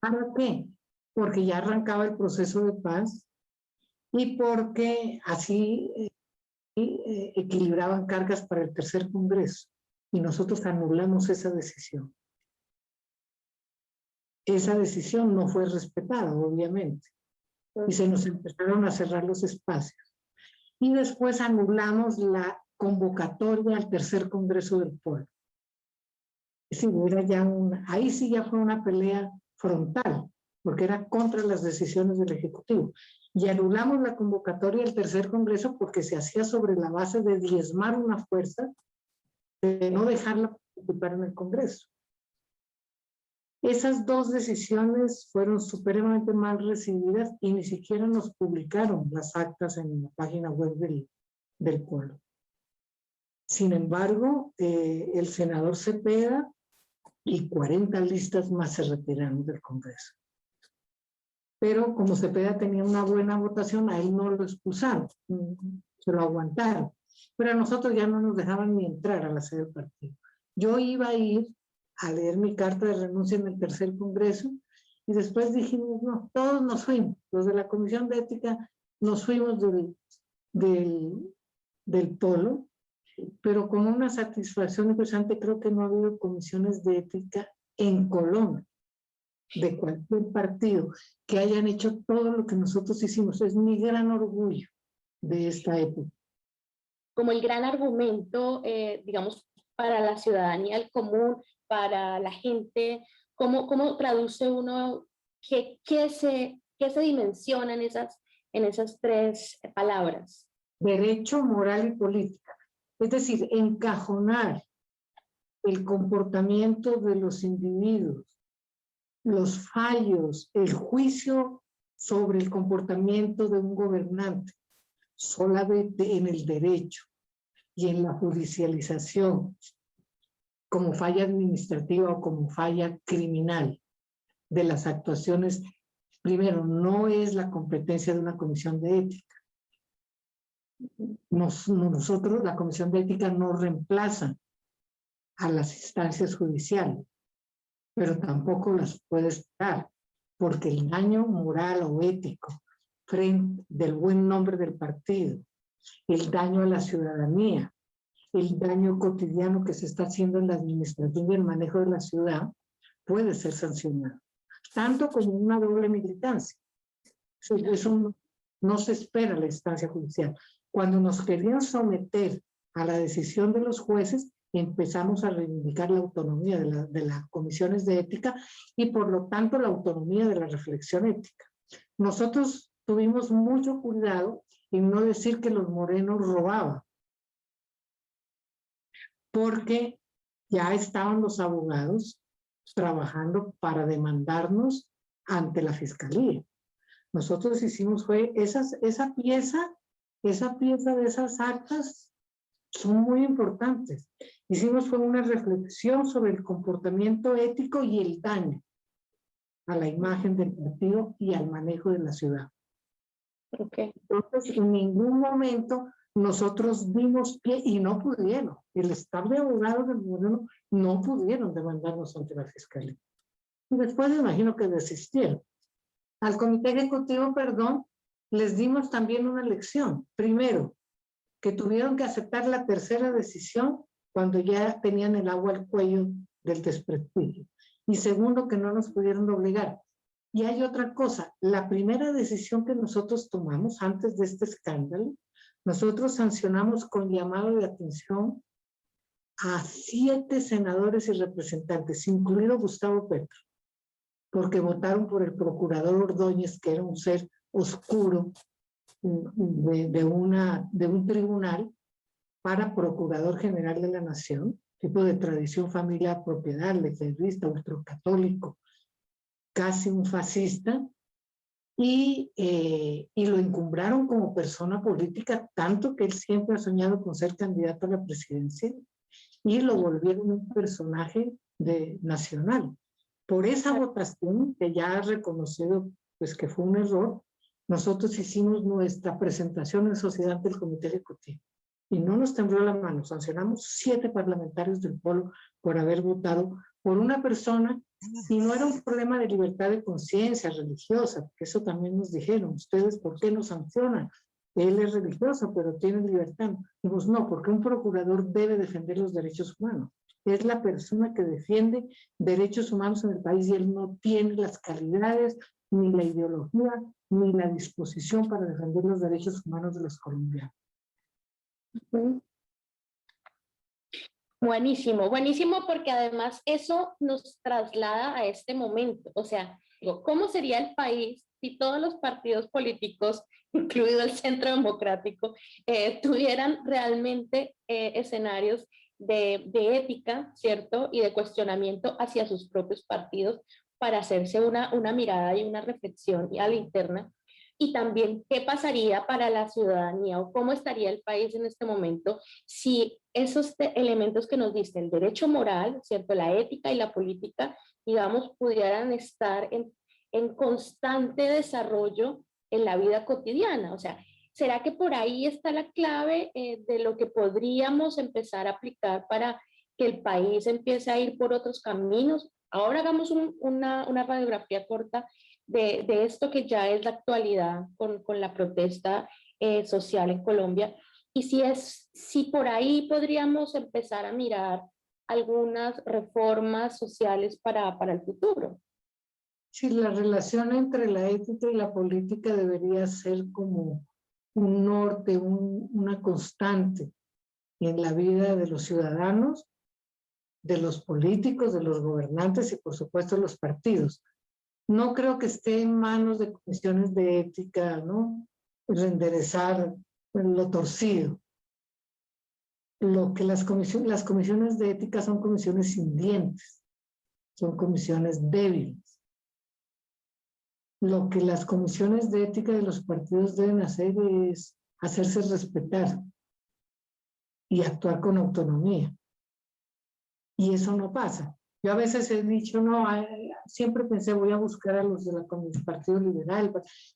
¿Para qué? Porque ya arrancaba el proceso de paz y porque así equilibraban cargas para el tercer congreso. Y nosotros anulamos esa decisión. Esa decisión no fue respetada, obviamente. Y se nos empezaron a cerrar los espacios. Y después anulamos la convocatoria al tercer congreso del pueblo. Es decir, era ya ahí sí ya fue una pelea frontal, porque era contra las decisiones del Ejecutivo. Y anulamos la convocatoria del tercer congreso porque se hacía sobre la base de diezmar una fuerza, de no dejarla participar en el Congreso. Esas 2 decisiones fueron supremamente mal recibidas y ni siquiera nos publicaron las actas en la página web del pueblo. Sin embargo, el senador Cepeda y 40 listas más se retiraron del Congreso. Pero como Cepeda tenía una buena votación, a él no lo expulsaron, se lo aguantaron. Pero a nosotros ya no nos dejaban ni entrar a la sede del partido. Yo iba a ir a leer mi carta de renuncia en el tercer congreso y después dijimos, no, todos nos fuimos. Los de la Comisión de Ética nos fuimos del polo, pero con una satisfacción impresionante. Creo que no ha habido comisiones de ética en Colombia, de cualquier partido, que hayan hecho todo lo que nosotros hicimos. Es mi gran orgullo de esta época. Como el gran argumento, digamos, para la ciudadanía, el común, para la gente, ¿cómo traduce uno qué se dimensiona en esas 3 palabras? Derecho, moral y política. Es decir, encajonar el comportamiento de los individuos, los fallos, el juicio sobre el comportamiento de un gobernante, solamente en el derecho y en la judicialización, como falla administrativa o como falla criminal de las actuaciones, primero, no es la competencia de una comisión de ética. Nosotros, la comisión de ética, no reemplaza a las instancias judiciales, pero tampoco las puede esperar, porque el daño moral o ético frente del buen nombre del partido, el daño a la ciudadanía, el daño cotidiano que se está haciendo en la administración y el manejo de la ciudad, puede ser sancionado, tanto como una doble militancia. Eso no se espera en la instancia judicial. Cuando nos querían someter a la decisión de los jueces, empezamos a reivindicar la autonomía de las comisiones de ética y por lo tanto la autonomía de la reflexión ética. Nosotros tuvimos mucho cuidado en no decir que los morenos robaban, porque ya estaban los abogados trabajando para demandarnos ante la fiscalía. Nosotros hicimos fue esa pieza de esas actas son muy importantes. Hicimos fue una reflexión sobre el comportamiento ético y el daño a la imagen del partido y al manejo de la ciudad. Okay. Entonces, en ningún momento nosotros dimos pie y no pudieron. El staff de abogados del gobierno no pudieron demandarnos ante la fiscalía. Y después me imagino que desistieron. Al comité ejecutivo, perdón, les dimos también una lección. Primero, que tuvieron que aceptar la tercera decisión cuando ya tenían el agua al cuello del desprestigio. Y segundo, que no nos pudieron obligar. Y hay otra cosa, la primera decisión que nosotros tomamos antes de este escándalo, nosotros sancionamos con llamado de atención a 7 senadores y representantes, incluido Gustavo Petro, porque votaron por el procurador Ordóñez, que era un ser oscuro de un tribunal para procurador general de la nación, tipo de tradición familiar, propiedad, letrista, ultracatólico, casi un fascista, y lo encumbraron como persona política, tanto que él siempre ha soñado con ser candidato a la presidencia, y lo volvieron un personaje nacional. Por esa votación, que ya ha reconocido pues, que fue un error, nosotros hicimos nuestra presentación en sociedad ante el Comité Ejecutivo. Y no nos tembló la mano, sancionamos 7 parlamentarios del Polo por haber votado por una persona, y no era un problema de libertad de conciencia religiosa, porque eso también nos dijeron, ustedes ¿por qué no sancionan? Él es religioso, pero tiene libertad. Dijimos, no, porque un procurador debe defender los derechos humanos. Es la persona que defiende derechos humanos en el país y él no tiene las calidades, ni la ideología, ni la disposición para defender los derechos humanos de los colombianos. Buenísimo, buenísimo, porque además eso nos traslada a este momento. O sea, ¿cómo sería el país si todos los partidos políticos, incluido el Centro Democrático, tuvieran realmente escenarios de ética, ¿cierto? Y de cuestionamiento hacia sus propios partidos para hacerse una mirada y una reflexión a la interna? Y también, ¿qué pasaría para la ciudadanía o cómo estaría el país en este momento si esos elementos que nos diste, el derecho moral, ¿cierto? La ética y la política, digamos, pudieran estar en constante desarrollo en la vida cotidiana? O sea, ¿será que por ahí está la clave de lo que podríamos empezar a aplicar para que el país empiece a ir por otros caminos? Ahora hagamos una radiografía corta de esto que ya es la actualidad con la protesta social en Colombia, y si por ahí podríamos empezar a mirar algunas reformas sociales para el futuro. Sí, la relación entre la ética y la política debería ser como un norte, una constante en la vida de los ciudadanos, de los políticos, de los gobernantes y por supuesto los partidos. No creo que esté en manos de comisiones de ética, ¿no? Reenderezar lo torcido. Lo que las comisiones de ética son comisiones sin dientes, son comisiones débiles. Lo que las comisiones de ética de los partidos deben hacer es hacerse respetar y actuar con autonomía. Y eso no pasa. Yo a veces he dicho, no, siempre pensé, voy a buscar a los del Partido Liberal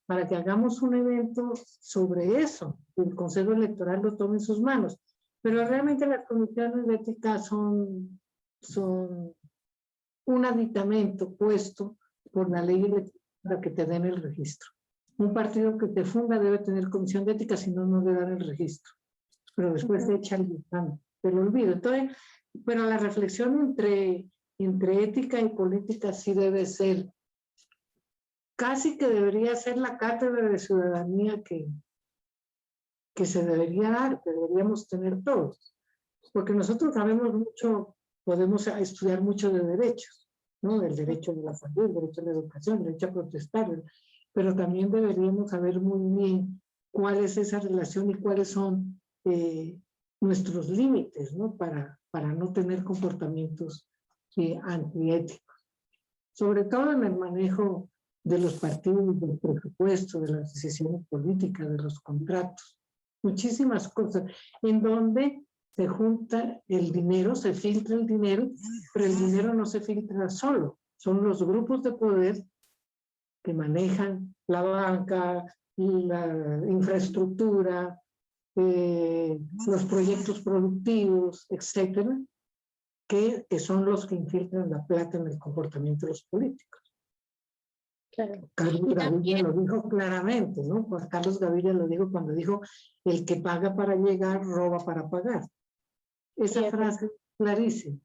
para que hagamos un evento sobre eso, que el Consejo Electoral lo tome en sus manos. Pero realmente las comisiones de ética son un aditamento puesto por la ley electoral para que te den el registro. Un partido que te funda debe tener comisión de ética, si no, no le dan el registro. Pero después te echan el plano, te lo olvido. Entonces, pero la reflexión entre ética y política sí debe ser, casi que debería ser la cátedra de ciudadanía que se debería dar, que deberíamos tener todos. Porque nosotros sabemos mucho, podemos estudiar mucho de derechos, ¿no? El derecho de la salud, el derecho a la educación, el derecho a protestar, pero también deberíamos saber muy bien cuál es esa relación y cuáles son nuestros límites, ¿no? Para no tener comportamientos antiéticos. Sobre todo en el manejo de los partidos, del presupuesto, de las decisiones políticas, de los contratos. Muchísimas cosas en donde se junta el dinero, se filtra el dinero, pero el dinero no se filtra solo. Son los grupos de poder que manejan la banca, la infraestructura, los proyectos productivos, etcétera, que son los que infiltran la plata en el comportamiento de los políticos. Claro. Carlos Gaviria lo dijo claramente, ¿no? Carlos Gaviria lo dijo cuando dijo, el que paga para llegar, roba para pagar. esa Bien. frase clarísima.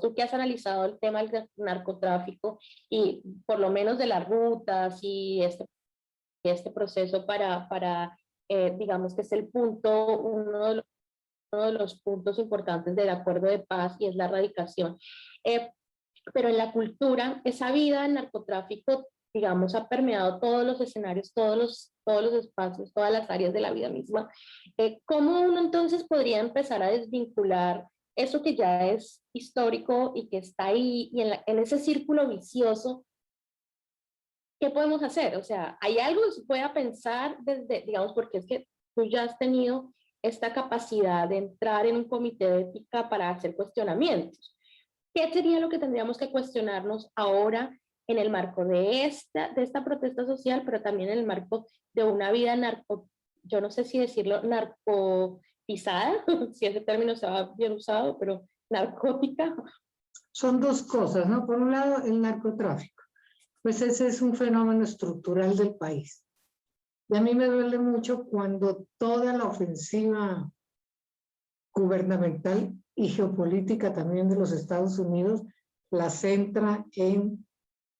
Tú que has analizado el tema del narcotráfico y por lo menos de las rutas y este proceso digamos que es el punto, uno de los puntos importantes del acuerdo de paz y es la erradicación. Pero en la cultura, esa vida del narcotráfico, digamos, ha permeado todos los escenarios, todos los espacios, todas las áreas de la vida misma. ¿Cómo uno entonces podría empezar a desvincular eso que ya es histórico y que está ahí y en ese círculo vicioso? ¿Qué podemos hacer? O sea, ¿hay algo que se pueda pensar desde, digamos, porque es que tú ya has tenido esta capacidad de entrar en un comité de ética para hacer cuestionamientos? ¿Qué sería lo que tendríamos que cuestionarnos ahora en el marco de esta protesta social, pero también en el marco de una vida yo no sé si decirlo, narcotizada, si ese término estaba bien usado, pero narcótica? Son dos cosas, ¿no? Por un lado, el narcotráfico. Pues ese es un fenómeno estructural del país. Y a mí me duele mucho cuando toda la ofensiva gubernamental y geopolítica también de los Estados Unidos la centra en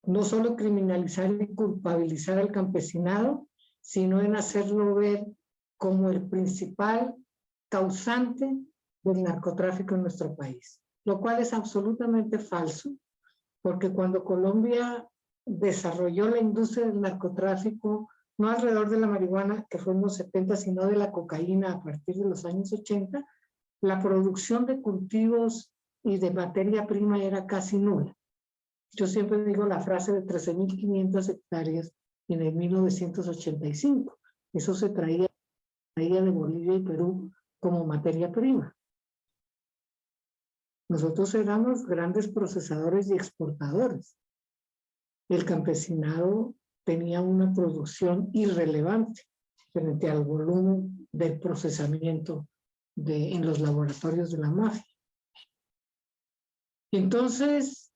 no solo criminalizar y culpabilizar al campesinado, sino en hacerlo ver como el principal causante del narcotráfico en nuestro país, lo cual es absolutamente falso, porque cuando Colombia desarrolló la industria del narcotráfico, no alrededor de la marihuana, que fue en los 70, sino de la cocaína a partir de los años 80, la producción de cultivos y de materia prima era casi nula. Yo siempre digo la frase de 13.500 hectáreas en el 1985. Eso se traía de Bolivia y Perú como materia prima. Nosotros éramos grandes procesadores y exportadores. El campesinado tenía una producción irrelevante frente al volumen del procesamiento en los laboratorios de la mafia. Entonces,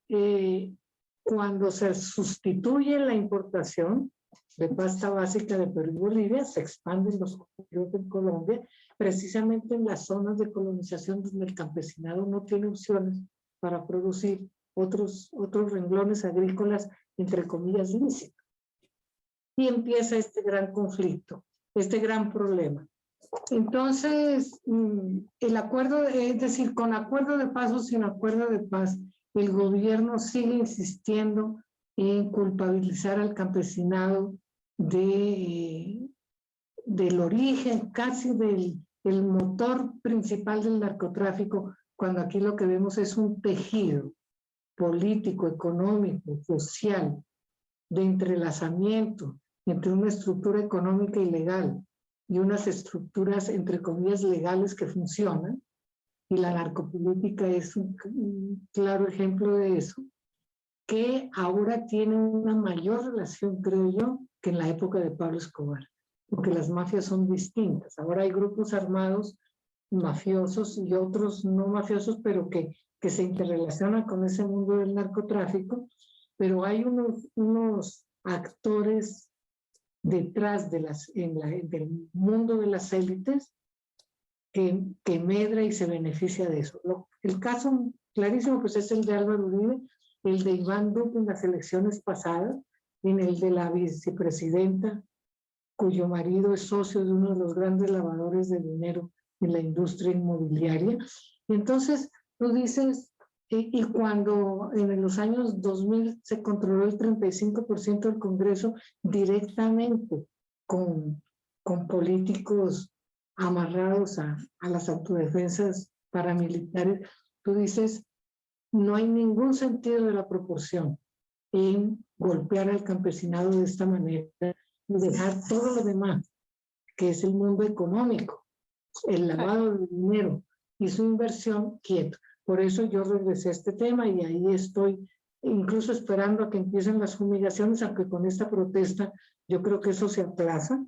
cuando se sustituye la importación de pasta básica de Perú y Bolivia, se expanden los cultivos en Colombia, precisamente en las zonas de colonización donde el campesinado no tiene opciones para producir otros renglones agrícolas, entre comillas, lícitos. Y empieza este gran conflicto, este gran problema. Entonces, el acuerdo, es decir, con acuerdo de paz o sin acuerdo de paz, el gobierno sigue insistiendo en culpabilizar al campesinado del origen, casi del motor principal del narcotráfico, cuando aquí lo que vemos es un tejido político, económico, social, de entrelazamiento entre una estructura económica y legal y unas estructuras, entre comillas, legales que funcionan, y la narcopolítica es un claro ejemplo de eso, que ahora tiene una mayor relación, creo yo, que en la época de Pablo Escobar, porque las mafias son distintas. Ahora hay grupos armados mafiosos y otros no mafiosos, pero que se interrelacionan con ese mundo del narcotráfico, pero hay unos actores detrás del mundo de las élites que medra y se beneficia de eso. El caso clarísimo pues es el de Álvaro Uribe, el de Iván Duque en las elecciones pasadas, en el de la vicepresidenta, cuyo marido es socio de uno de los grandes lavadores de dinero en la industria inmobiliaria. Entonces, tú dices, y cuando en los años 2000 se controló el 35% del Congreso directamente con políticos amarrados a las autodefensas paramilitares, tú dices, no hay ningún sentido de la proporción en golpear al campesinado de esta manera y dejar todo lo demás, que es el mundo económico, el lavado de dinero y su inversión, quieto. Por eso yo regresé a este tema y ahí estoy incluso esperando a que empiecen las fumigaciones, aunque con esta protesta yo creo que eso se aplaza.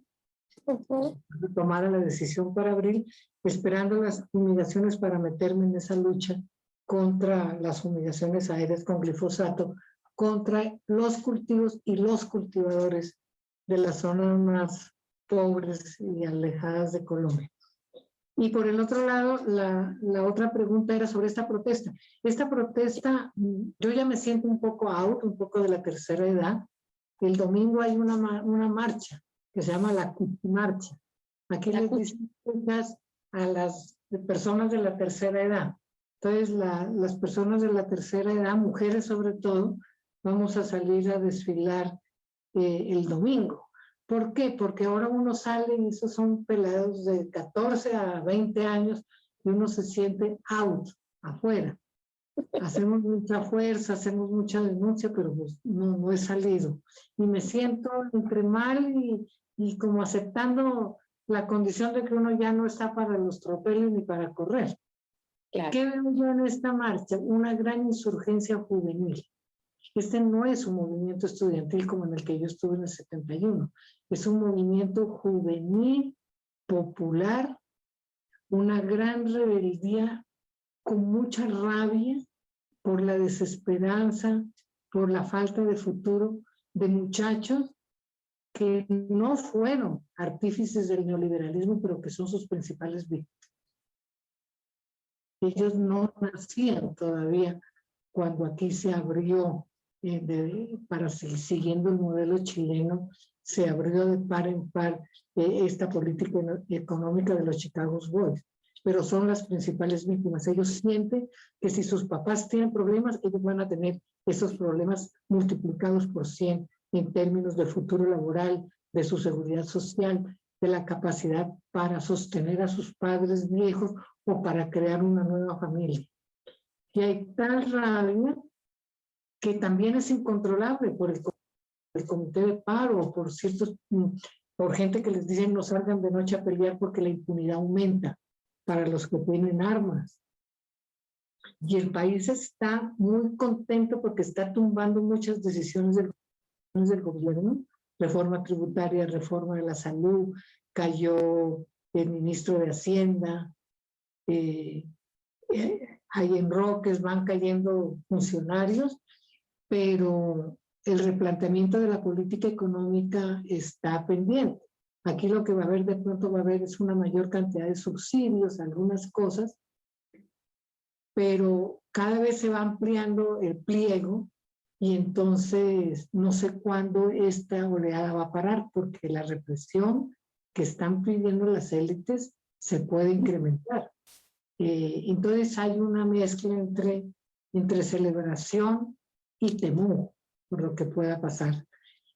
Tomara la decisión para abril, esperando las fumigaciones para meterme en esa lucha contra las fumigaciones aéreas con glifosato, contra los cultivos y los cultivadores de las zonas más pobres y alejadas de Colombia. Y por el otro lado, la otra pregunta era sobre esta protesta. Esta protesta, yo ya me siento un poco out, un poco de la tercera edad. El domingo hay una marcha que se llama la Marcha. Aquí les dicen a las personas de la tercera edad. Entonces, las personas de la tercera edad, mujeres sobre todo, vamos a salir a desfilar el domingo. ¿Por qué? Porque ahora uno sale y esos son pelados de 14 a 20 años y uno se siente out, afuera. Hacemos mucha fuerza, hacemos mucha denuncia, pero pues no he salido. Y me siento entre mal y como aceptando la condición de que uno ya no está para los tropelios ni para correr. Claro. ¿Qué veo yo en esta marcha? Una gran insurgencia juvenil. Este no es un movimiento estudiantil como en el que yo estuve en el 71. Es un movimiento juvenil, popular, una gran rebeldía con mucha rabia por la desesperanza, por la falta de futuro de muchachos que no fueron artífices del neoliberalismo, pero que son sus principales víctimas. Ellos no nacían todavía cuando aquí se abrió, siguiendo el modelo chileno, se abrió de par en par esta política económica de los Chicago Boys, pero son las principales víctimas. Ellos sienten que si sus papás tienen problemas, ellos van a tener esos problemas multiplicados por 100 en términos del futuro laboral, de su seguridad social, de la capacidad para sostener a sus padres viejos o para crear una nueva familia. Y hay tal rabia que también es incontrolable por el comité de paro, por gente que les dicen no salgan de noche a pelear porque la impunidad aumenta para los que tienen armas. Y el país está muy contento porque está tumbando muchas decisiones del gobierno, reforma tributaria, reforma de la salud, cayó el ministro de Hacienda, hay enroques, van cayendo funcionarios, pero el replanteamiento de la política económica está pendiente. Aquí lo que va a haber, de pronto va a haber es una mayor cantidad de subsidios, algunas cosas, pero cada vez se va ampliando el pliego y entonces no sé cuándo esta oleada va a parar, porque la represión que están pidiendo las élites se puede incrementar. Entonces hay una mezcla entre celebración y temor por lo que pueda pasar.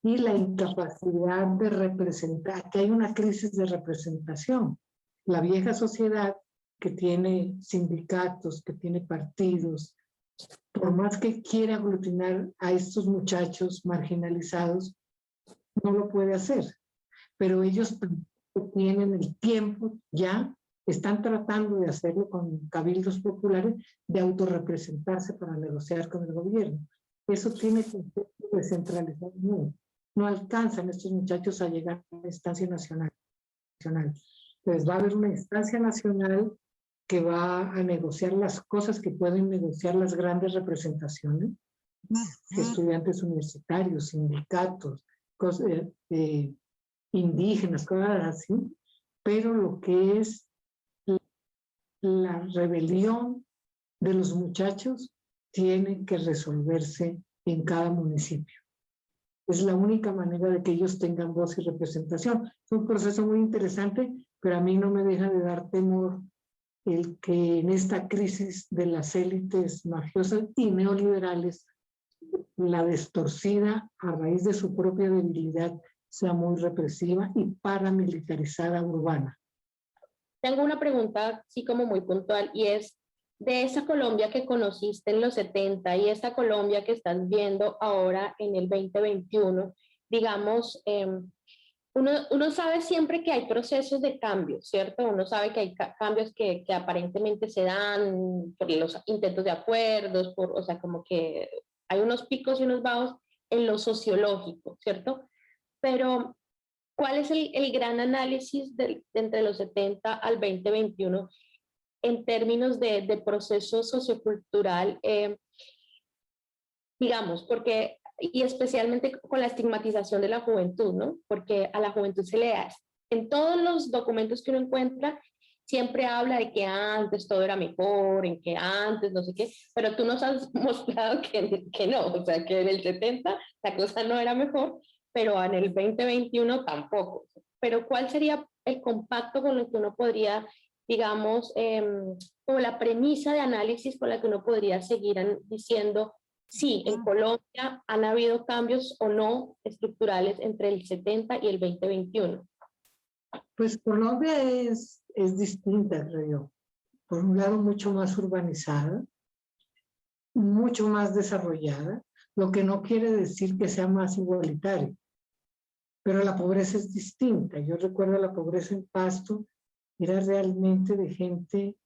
Y la incapacidad de representar, que hay una crisis de representación. La vieja sociedad que tiene sindicatos, que tiene partidos, por más que quiera aglutinar a estos muchachos marginalizados, no lo puede hacer. Pero ellos tienen el tiempo ya, están tratando de hacerlo con cabildos populares, de autorrepresentarse para negociar con el gobierno. Eso tiene que ser descentralizado. No alcanzan estos muchachos a llegar a la instancia nacional. Entonces va a haber una instancia nacional que va a negociar las cosas que pueden negociar las grandes representaciones, estudiantes universitarios, sindicatos, indígenas, cosas así, pero lo que es la rebelión de los muchachos tiene que resolverse en cada municipio. Es la única manera de que ellos tengan voz y representación. Es un proceso muy interesante, pero a mí no me deja de dar temor el que en esta crisis de las élites mafiosas y neoliberales, la distorcida a raíz de su propia debilidad sea muy represiva y paramilitarizada urbana. Tengo una pregunta así como muy puntual y es, de esa Colombia que conociste en los 70 y esta Colombia que estás viendo ahora en el 2021, digamos, uno sabe siempre que hay procesos de cambio, ¿cierto? Uno sabe que hay cambios que aparentemente se dan por los intentos de acuerdos, o sea, como que hay unos picos y unos bajos en lo sociológico, ¿cierto? Pero, ¿cuál es el gran análisis de entre los 70 al 2021 en términos de proceso sociocultural? Digamos, porque, y especialmente con la estigmatización de la juventud, ¿no? Porque a la juventud se le da, en todos los documentos que uno encuentra, siempre habla de que antes todo era mejor, en que antes no sé qué, pero tú nos has mostrado que no, o sea, que en el 70 la cosa no era mejor, pero en el 2021 tampoco. Pero ¿cuál sería el compacto con el que uno podría, digamos, como la premisa de análisis con la que uno podría seguir diciendo, sí, en Colombia han habido cambios o no estructurales entre el 70 y el 2021? Pues Colombia es distinta, creo yo. Por un lado, mucho más urbanizada, mucho más desarrollada, lo que no quiere decir que sea más igualitaria. Pero la pobreza es distinta. Yo recuerdo la pobreza en Pasto, era realmente de gente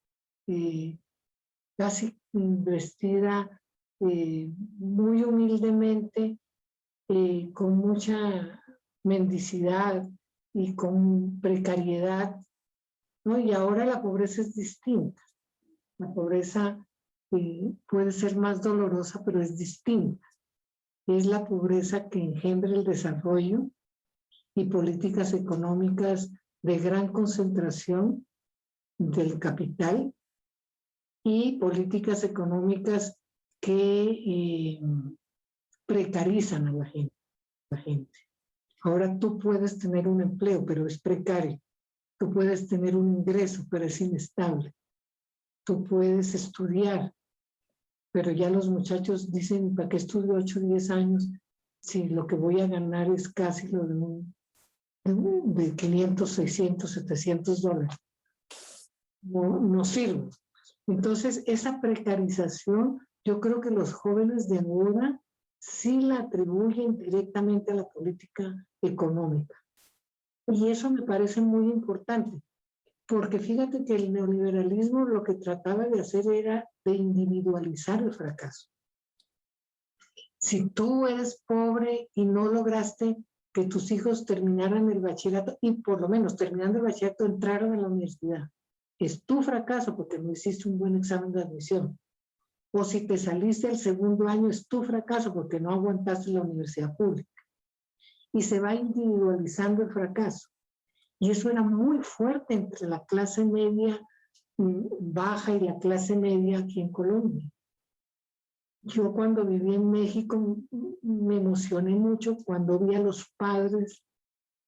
casi vestida muy humildemente, con mucha mendicidad y con precariedad, ¿no? Y ahora la pobreza es distinta. La pobreza puede ser más dolorosa, pero es distinta. Es la pobreza que engendra el desarrollo y políticas económicas de gran concentración del capital y políticas económicas que precarizan a la gente. Ahora tú puedes tener un empleo, pero es precario. Tú puedes tener un ingreso, pero es inestable. Tú puedes estudiar, pero ya los muchachos dicen, ¿para qué estudio 8 o 10 años si lo que voy a ganar es casi lo de 500, 600, 700 dólares? No sirve. Entonces, esa precarización, yo creo que los jóvenes de ahora sí la atribuyen directamente a la política económica. Y eso me parece muy importante, porque fíjate que el neoliberalismo lo que trataba de hacer era de individualizar el fracaso. Si tú eres pobre y no lograste que tus hijos terminaran el bachillerato, y por lo menos terminando el bachillerato entraron a la universidad, es tu fracaso porque no hiciste un buen examen de admisión. O si te saliste el segundo año, es tu fracaso porque no aguantaste la universidad pública. Y se va individualizando el fracaso. Y eso era muy fuerte entre la clase media baja y la clase media aquí en Colombia. Yo cuando viví en México me emocioné mucho cuando vi a los padres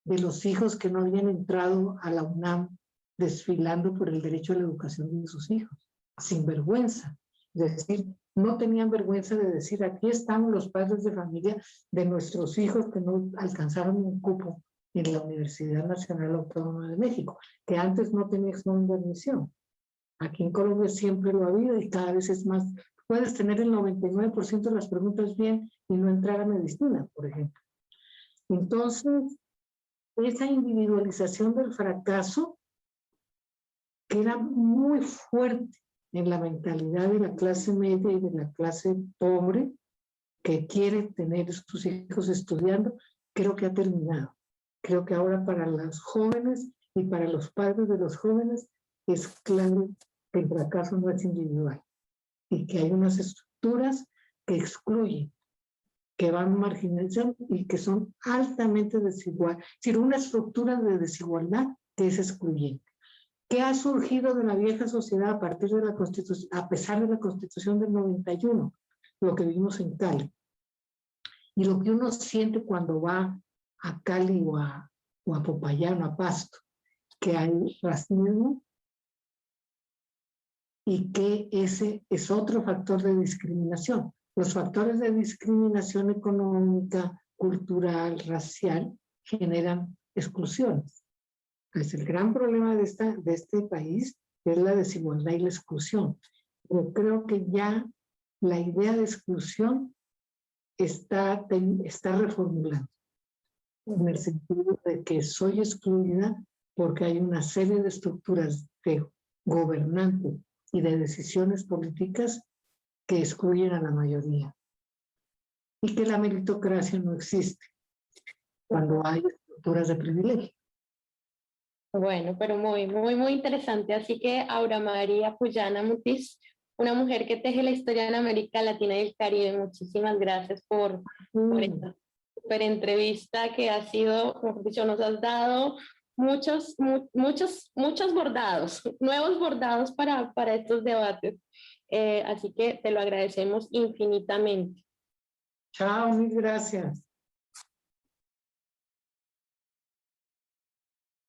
de los hijos que no habían entrado a la UNAM desfilando por el derecho a la educación de sus hijos, sin vergüenza. Es decir, no tenían vergüenza de decir, aquí están los padres de familia de nuestros hijos que no alcanzaron un cupo en la Universidad Nacional Autónoma de México, que antes no tenía examen de admisión. Aquí en Colombia siempre lo ha habido y cada vez es más. Puedes tener el 99% de las preguntas bien y no entrar a medicina, por ejemplo. Entonces, esa individualización del fracaso que era muy fuerte en la mentalidad de la clase media y de la clase pobre que quiere tener sus hijos estudiando, creo que ha terminado. Creo que ahora para los jóvenes y para los padres de los jóvenes es claro que el fracaso no es individual y que hay unas estructuras que excluyen, que van marginalizando y que son altamente desiguales. Es decir, una estructura de desigualdad que es excluyente. ¿Qué ha surgido de la vieja sociedad a partir de la Constitución, a pesar de la Constitución del 91? Lo que vimos en Cali. Y lo que uno siente cuando va a Cali o a Popayán, a Pasto, que hay racismo y que ese es otro factor de discriminación. Los factores de discriminación económica, cultural, racial, generan exclusiones. Pues el gran problema de este país es la desigualdad y la exclusión. Pero creo que ya la idea de exclusión está reformulando, en el sentido de que soy excluida porque hay una serie de estructuras de gobernantes y de decisiones políticas que excluyen a la mayoría. Y que la meritocracia no existe cuando hay estructuras de privilegio. Bueno, pero muy interesante. Así que Aura María Puyana Mutis, una mujer que teje la historia en América Latina y el Caribe. Muchísimas gracias por esta super entrevista que ha sido, como dicho, nos has dado muchos bordados, nuevos bordados para estos debates. Así que te lo agradecemos infinitamente. Chao, mil gracias.